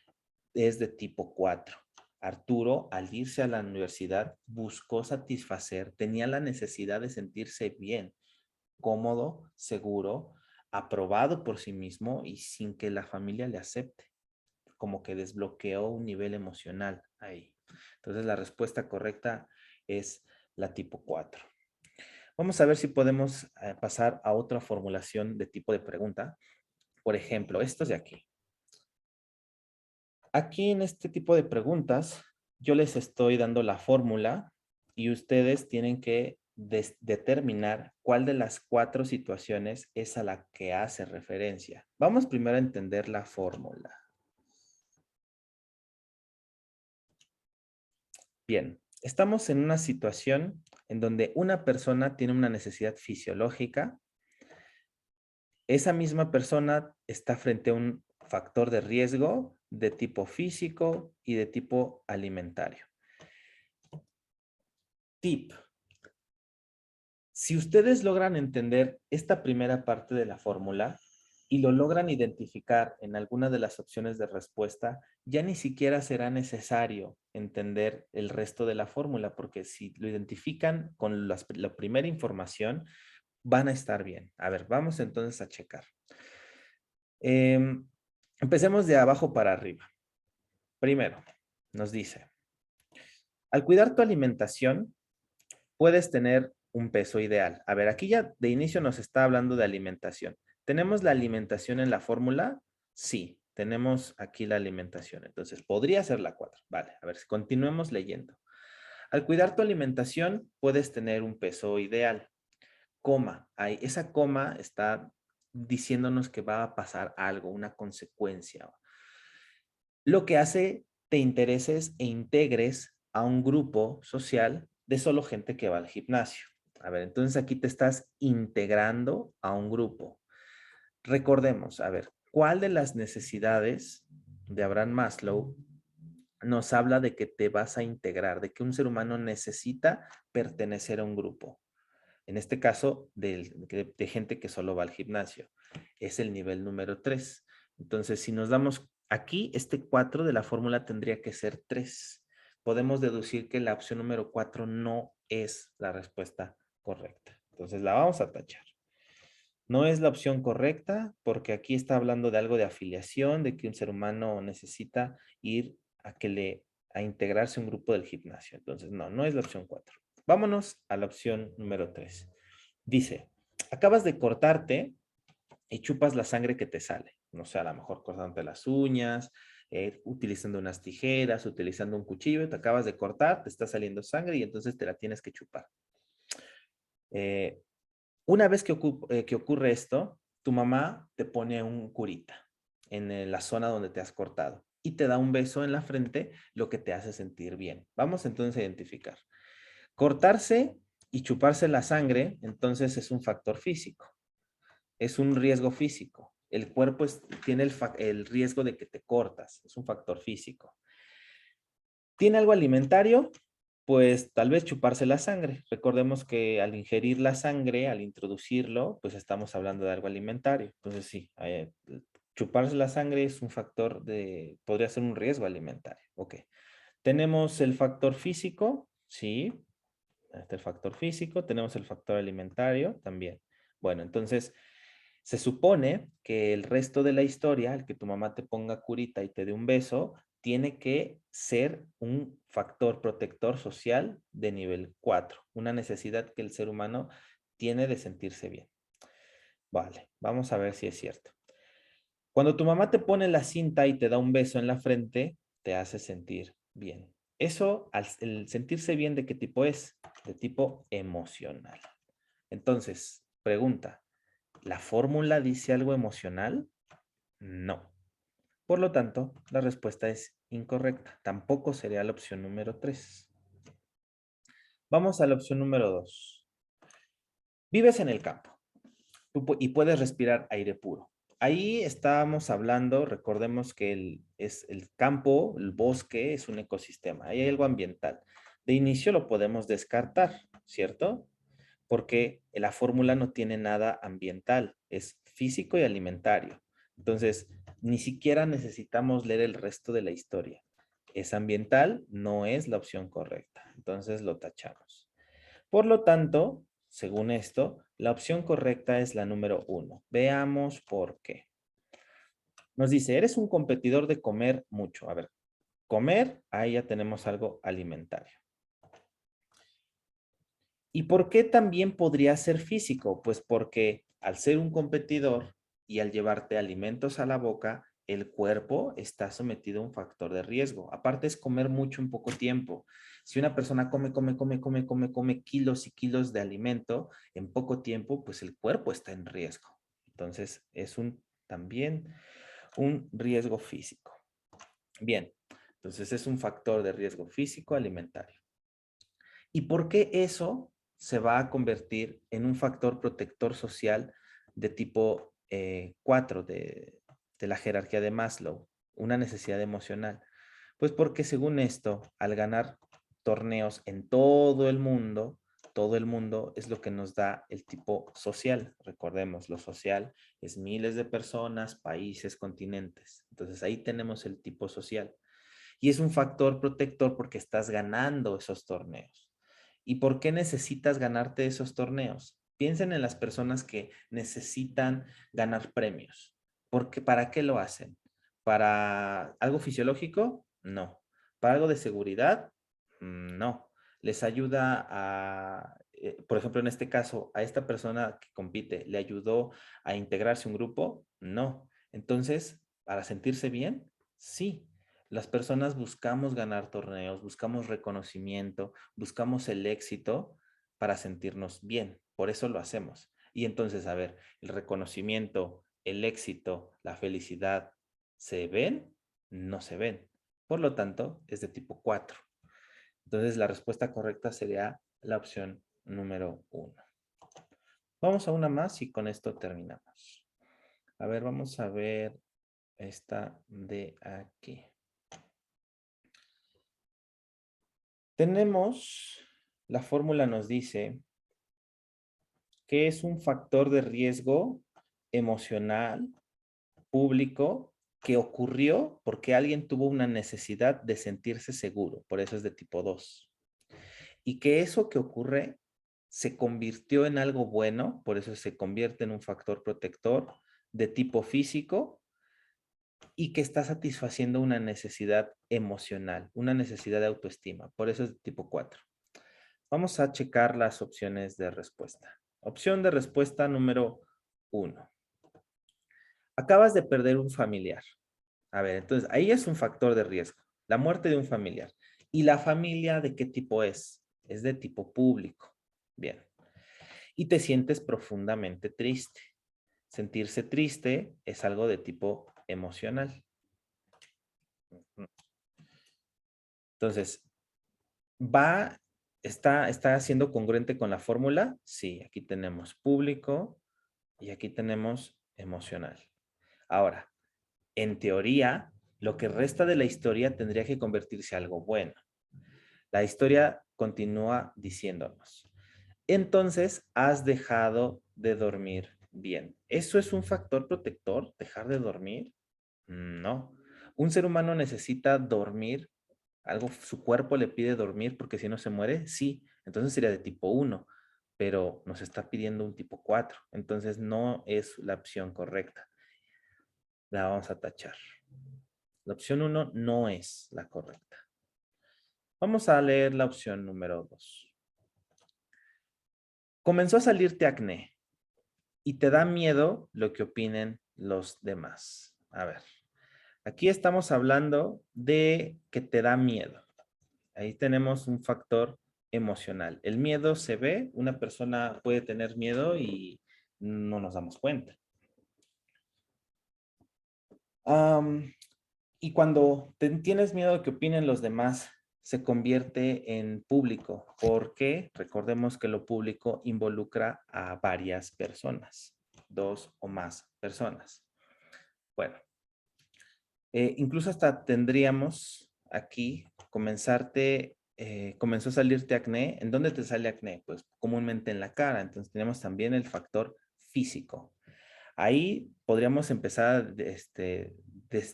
es de tipo 4. Arturo, al irse a la universidad, buscó satisfacer, tenía la necesidad de sentirse bien, cómodo, seguro, aprobado por sí mismo y sin que la familia le acepte. Como que desbloqueó un nivel emocional ahí. Entonces, la respuesta correcta es la tipo 4. Vamos a ver si podemos pasar a otra formulación de tipo de pregunta. Por ejemplo, estos de aquí. Aquí en este tipo de preguntas, yo les estoy dando la fórmula y ustedes tienen que determinar cuál de las 4 situaciones es a la que hace referencia. Vamos primero a entender la fórmula. Bien, estamos en una situación en donde una persona tiene una necesidad fisiológica. Esa misma persona está frente a un factor de riesgo de tipo físico y de tipo alimentario. Tip. Si ustedes logran entender esta primera parte de la fórmula y lo logran identificar en alguna de las opciones de respuesta, ya ni siquiera será necesario entender el resto de la fórmula, porque si lo identifican con la primera información, van a estar bien. A ver, vamos entonces a checar. Empecemos de abajo para arriba. Primero, nos dice, al cuidar tu alimentación, puedes tener un peso ideal. A ver, aquí ya de inicio nos está hablando de alimentación. ¿Tenemos la alimentación en la fórmula? Sí, tenemos aquí la alimentación. Entonces, podría ser la 4. Vale, a ver, continuemos leyendo. Al cuidar tu alimentación, puedes tener un peso ideal. Coma, ahí, esa coma está diciéndonos que va a pasar algo, una consecuencia. Lo que hace te intereses e integres a un grupo social de solo gente que va al gimnasio. A ver, entonces aquí te estás integrando a un grupo. Recordemos, a ver, ¿cuál de las necesidades de Abraham Maslow nos habla de que te vas a integrar, de que un ser humano necesita pertenecer a un grupo? En este caso, de gente que solo va al gimnasio. Es el nivel número 3. Entonces, si nos damos aquí, este 4 de la fórmula tendría que ser 3. Podemos deducir que la opción número 4 no es la respuesta correcta. Entonces, la vamos a tachar. No es la opción correcta porque aquí está hablando de algo de afiliación, de que un ser humano necesita ir a integrarse a un grupo del gimnasio. Entonces, no, no es la opción 4. Vámonos a la opción número 3. Dice, acabas de cortarte y chupas la sangre que te sale. No sé, a lo mejor cortándote las uñas, utilizando unas tijeras, utilizando un cuchillo, te acabas de cortar, te está saliendo sangre y entonces te la tienes que chupar. Eh, una vez que ocurre esto, tu mamá te pone un curita en la zona donde te has cortado y te da un beso en la frente, lo que te hace sentir bien. Vamos entonces a identificar. Cortarse y chuparse la sangre, entonces es un factor físico, es un riesgo físico. El cuerpo tiene el riesgo de que te cortas, es un factor físico. ¿Tiene algo alimentario? Pues tal vez chuparse la sangre. Recordemos que al ingerir la sangre, al introducirlo, pues estamos hablando de algo alimentario. Entonces sí, chuparse la sangre es un factor podría ser un riesgo alimentario. Ok. Tenemos el factor físico, sí. Este el factor físico, tenemos el factor alimentario también. Bueno, entonces se supone que el resto de la historia, el que tu mamá te ponga curita y te dé un beso, tiene que ser un factor protector social de nivel 4, una necesidad que el ser humano tiene de sentirse bien. Vale, vamos a ver si es cierto. Cuando tu mamá te pone la cinta y te da un beso en la frente, te hace sentir bien. Eso, el sentirse bien, ¿de qué tipo es? De tipo emocional. Entonces, pregunta, ¿la fórmula dice algo emocional? No. Por lo tanto, la respuesta es incorrecta. Tampoco sería la opción número 3. Vamos a la opción número 2. Vives en el campo y puedes respirar aire puro. Ahí estábamos hablando, recordemos que es el campo, el bosque, es un ecosistema. Ahí hay algo ambiental. De inicio lo podemos descartar, ¿cierto? Porque la fórmula no tiene nada ambiental, es físico y alimentario. Entonces, ni siquiera necesitamos leer el resto de la historia. Es ambiental, no es la opción correcta. Entonces lo tachamos. Por lo tanto, según esto, la opción correcta es la número 1. Veamos por qué. Nos dice, eres un competidor de comer mucho. A ver, comer, ahí ya tenemos algo alimentario. ¿Y por qué también podría ser físico? Pues porque al ser un competidor y al llevarte alimentos a la boca, el cuerpo está sometido a un factor de riesgo. Aparte es comer mucho en poco tiempo. Si una persona come kilos y kilos de alimento en poco tiempo, pues el cuerpo está en riesgo. Entonces es también un riesgo físico. Bien, entonces es un factor de riesgo físico alimentario. ¿Y por qué eso se va a convertir en un factor protector social de tipo 4 de la jerarquía de Maslow? Una necesidad emocional. Pues porque según esto, al ganar torneos en todo el mundo es lo que nos da el tipo social. Recordemos, lo social es miles de personas, países, continentes. Entonces ahí tenemos el tipo social. Y es un factor protector porque estás ganando esos torneos. ¿Y por qué necesitas ganarte esos torneos? Piensen en las personas que necesitan ganar premios. Porque, ¿para qué lo hacen? ¿Para algo fisiológico? No. ¿Para algo de seguridad? No. ¿Les ayuda por ejemplo, en este caso, a esta persona que compite, le ayudó a integrarse a un grupo? No. Entonces, ¿para sentirse bien? Sí. Las personas buscamos ganar torneos, buscamos reconocimiento, buscamos el éxito para sentirnos bien. Por eso lo hacemos. Y entonces, a ver, el reconocimiento, el éxito, la felicidad, ¿se ven? No se ven. Por lo tanto, es de tipo 4. Entonces, la respuesta correcta sería la opción número 1. Vamos a una más y con esto terminamos. A ver, vamos a ver esta de aquí. Tenemos, la fórmula nos dice que es un factor de riesgo emocional, público, que ocurrió porque alguien tuvo una necesidad de sentirse seguro, por eso es de tipo 2. Y que eso que ocurre se convirtió en algo bueno, por eso se convierte en un factor protector de tipo físico y que está satisfaciendo una necesidad emocional, una necesidad de autoestima, por eso es de tipo 4. Vamos a checar las opciones de respuesta. Opción de respuesta número 1. Acabas de perder un familiar. A ver, entonces ahí es un factor de riesgo. La muerte de un familiar. ¿Y la familia de qué tipo es? Es de tipo público. Bien. Y te sientes profundamente triste. Sentirse triste es algo de tipo emocional. Entonces, ¿está siendo congruente con la fórmula? Sí, aquí tenemos público y aquí tenemos emocional. Ahora, en teoría, lo que resta de la historia tendría que convertirse en algo bueno. La historia continúa diciéndonos, entonces has dejado de dormir bien. ¿Eso es un factor protector, dejar de dormir? No. ¿Un ser humano necesita dormir? ¿Algo, su cuerpo le pide dormir porque si no se muere? Sí. Entonces sería de tipo 1, pero nos está pidiendo un tipo 4. Entonces no es la opción correcta. La vamos a tachar. La opción 1 no es la correcta. Vamos a leer la opción número 2. Comenzó a salirte acné y te da miedo lo que opinen los demás. A ver, aquí estamos hablando de que te da miedo. Ahí tenemos un factor emocional. El miedo se ve, una persona puede tener miedo y no nos damos cuenta. Y cuando tienes miedo de que opinen los demás, se convierte en público, porque recordemos que lo público involucra a varias personas, 2 o más personas. Bueno, incluso hasta tendríamos aquí comenzó a salirte acné. ¿En dónde te sale acné? Pues comúnmente en la cara. Entonces tenemos también el factor físico. Ahí podríamos empezar a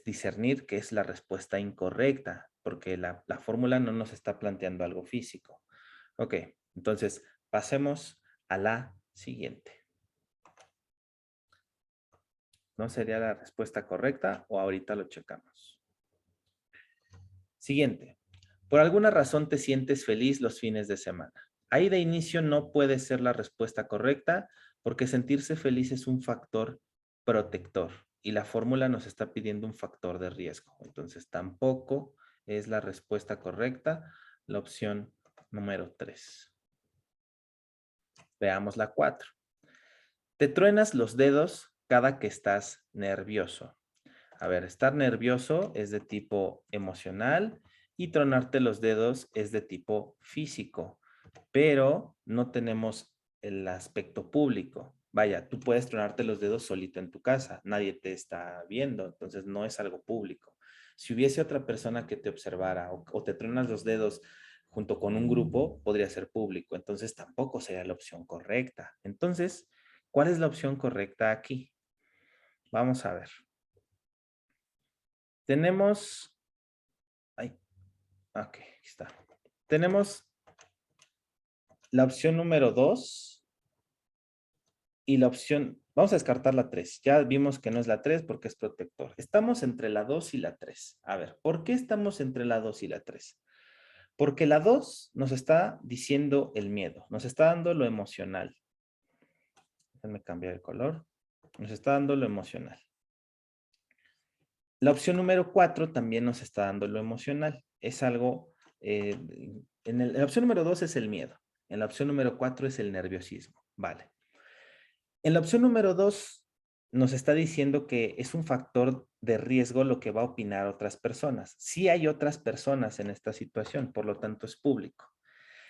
discernir qué es la respuesta incorrecta, porque la fórmula no nos está planteando algo físico. Ok, entonces pasemos a la siguiente. ¿No sería la respuesta correcta o ahorita lo checamos? Siguiente. Por alguna razón te sientes feliz los fines de semana. Ahí de inicio no puede ser la respuesta correcta porque sentirse feliz es un factor protector y la fórmula nos está pidiendo un factor de riesgo. Entonces tampoco es la respuesta correcta la opción número 3. Veamos la 4. Te truenas los dedos cada que estás nervioso. A ver, estar nervioso es de tipo emocional y tronarte los dedos es de tipo físico, pero no tenemos el aspecto público. Vaya, tú puedes tronarte los dedos solito en tu casa, nadie te está viendo, entonces no es algo público. Si hubiese otra persona que te observara o te tronas los dedos junto con un grupo, podría ser público, entonces tampoco sería la opción correcta. Entonces, ¿cuál es la opción correcta aquí? Vamos a ver. Tenemos, ay, ok, aquí está. Tenemos la opción número 2 y la opción, vamos a descartar la 3. Ya vimos que no es la 3 porque es protector. Estamos entre la 2 y la 3. A ver, ¿por qué estamos entre la 2 y la 3? Porque la 2 nos está diciendo el miedo, nos está dando lo emocional. Déjenme cambiar el color. Nos está dando lo emocional. La opción número 4 también nos está dando lo emocional. Es algo, en la opción número 2 es el miedo. En la opción número 4 es el nerviosismo. Vale. En la opción número 2 nos está diciendo que es un factor de riesgo lo que va a opinar otras personas. Sí hay otras personas en esta situación, por lo tanto es público.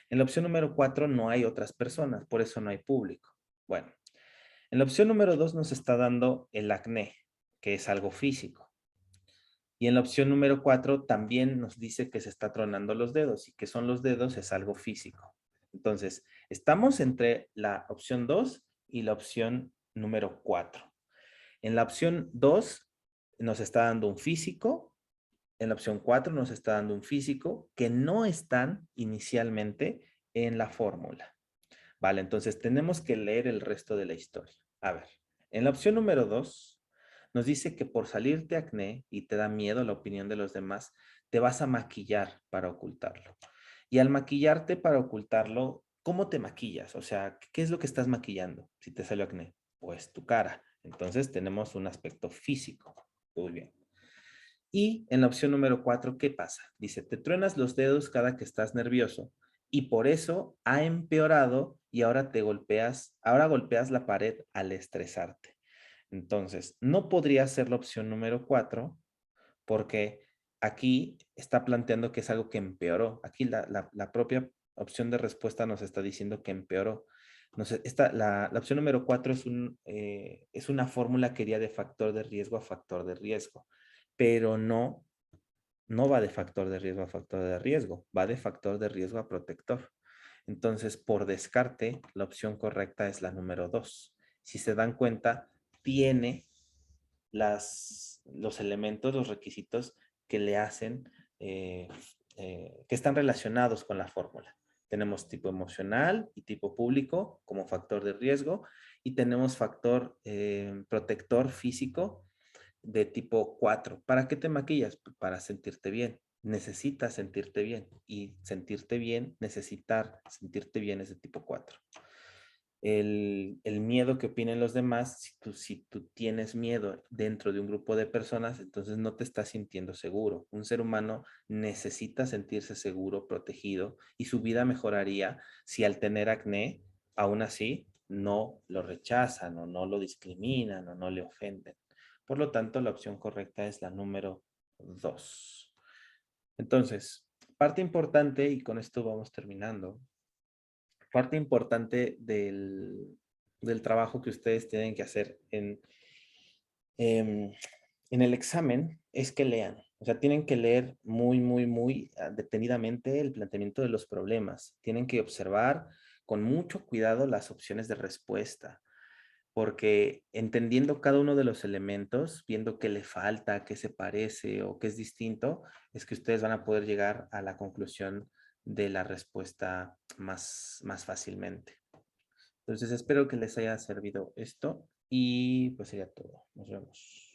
En la opción número 4 no hay otras personas, por eso no hay público. Bueno, en la opción número 2 nos está dando el acné, que es algo físico. Y en la opción número 4 también nos dice que se está tronando los dedos y que son los dedos es algo físico. Entonces, estamos entre la opción 2 y la opción número 4. En la opción 2 nos está dando un físico, en la opción 4 nos está dando un físico que no están inicialmente en la fórmula. Vale, entonces tenemos que leer el resto de la historia. A ver, en la opción número 2 nos dice que por salirte acné y te da miedo la opinión de los demás, te vas a maquillar para ocultarlo. Y al maquillarte para ocultarlo, ¿cómo te maquillas? O sea, ¿qué es lo que estás maquillando si te salió acné? Pues tu cara. Entonces tenemos un aspecto físico. Muy bien. Y en la opción número 4, ¿qué pasa? Dice, te truenas los dedos cada que estás nervioso y por eso ha empeorado y ahora golpeas la pared al estresarte. Entonces, no podría ser la opción número 4 porque aquí está planteando que es algo que empeoró. Aquí la propia opción de respuesta nos está diciendo que empeoró. No sé, la opción número 4 es una fórmula que iría de factor de riesgo a factor de riesgo, pero no va de factor de riesgo a factor de riesgo, va de factor de riesgo a protector. Entonces, por descarte, la opción correcta es la número 2. Si se dan cuenta, tiene los elementos, los requisitos que le hacen, que están relacionados con la fórmula. Tenemos tipo emocional y tipo público como factor de riesgo y tenemos factor protector físico de tipo 4. ¿Para qué te maquillas? Para sentirte bien. Necesitas sentirte bien y sentirte bien, necesitar sentirte bien es de tipo 4. El miedo que opinen los demás, si tú tienes miedo dentro de un grupo de personas, entonces no te estás sintiendo seguro. Un ser humano necesita sentirse seguro, protegido, y su vida mejoraría si al tener acné, aún así, no lo rechazan o no lo discriminan o no le ofenden. Por lo tanto, la opción correcta es la número 2. Entonces, parte importante, y con esto vamos terminando, parte importante del trabajo que ustedes tienen que hacer em, en el examen es que lean. O sea, tienen que leer muy, muy, muy detenidamente el planteamiento de los problemas. Tienen que observar con mucho cuidado las opciones de respuesta, porque entendiendo cada uno de los elementos, viendo qué le falta, qué se parece o qué es distinto, es que ustedes van a poder llegar a la conclusión de la respuesta más fácilmente. Entonces espero que les haya servido esto y pues sería todo. Nos vemos.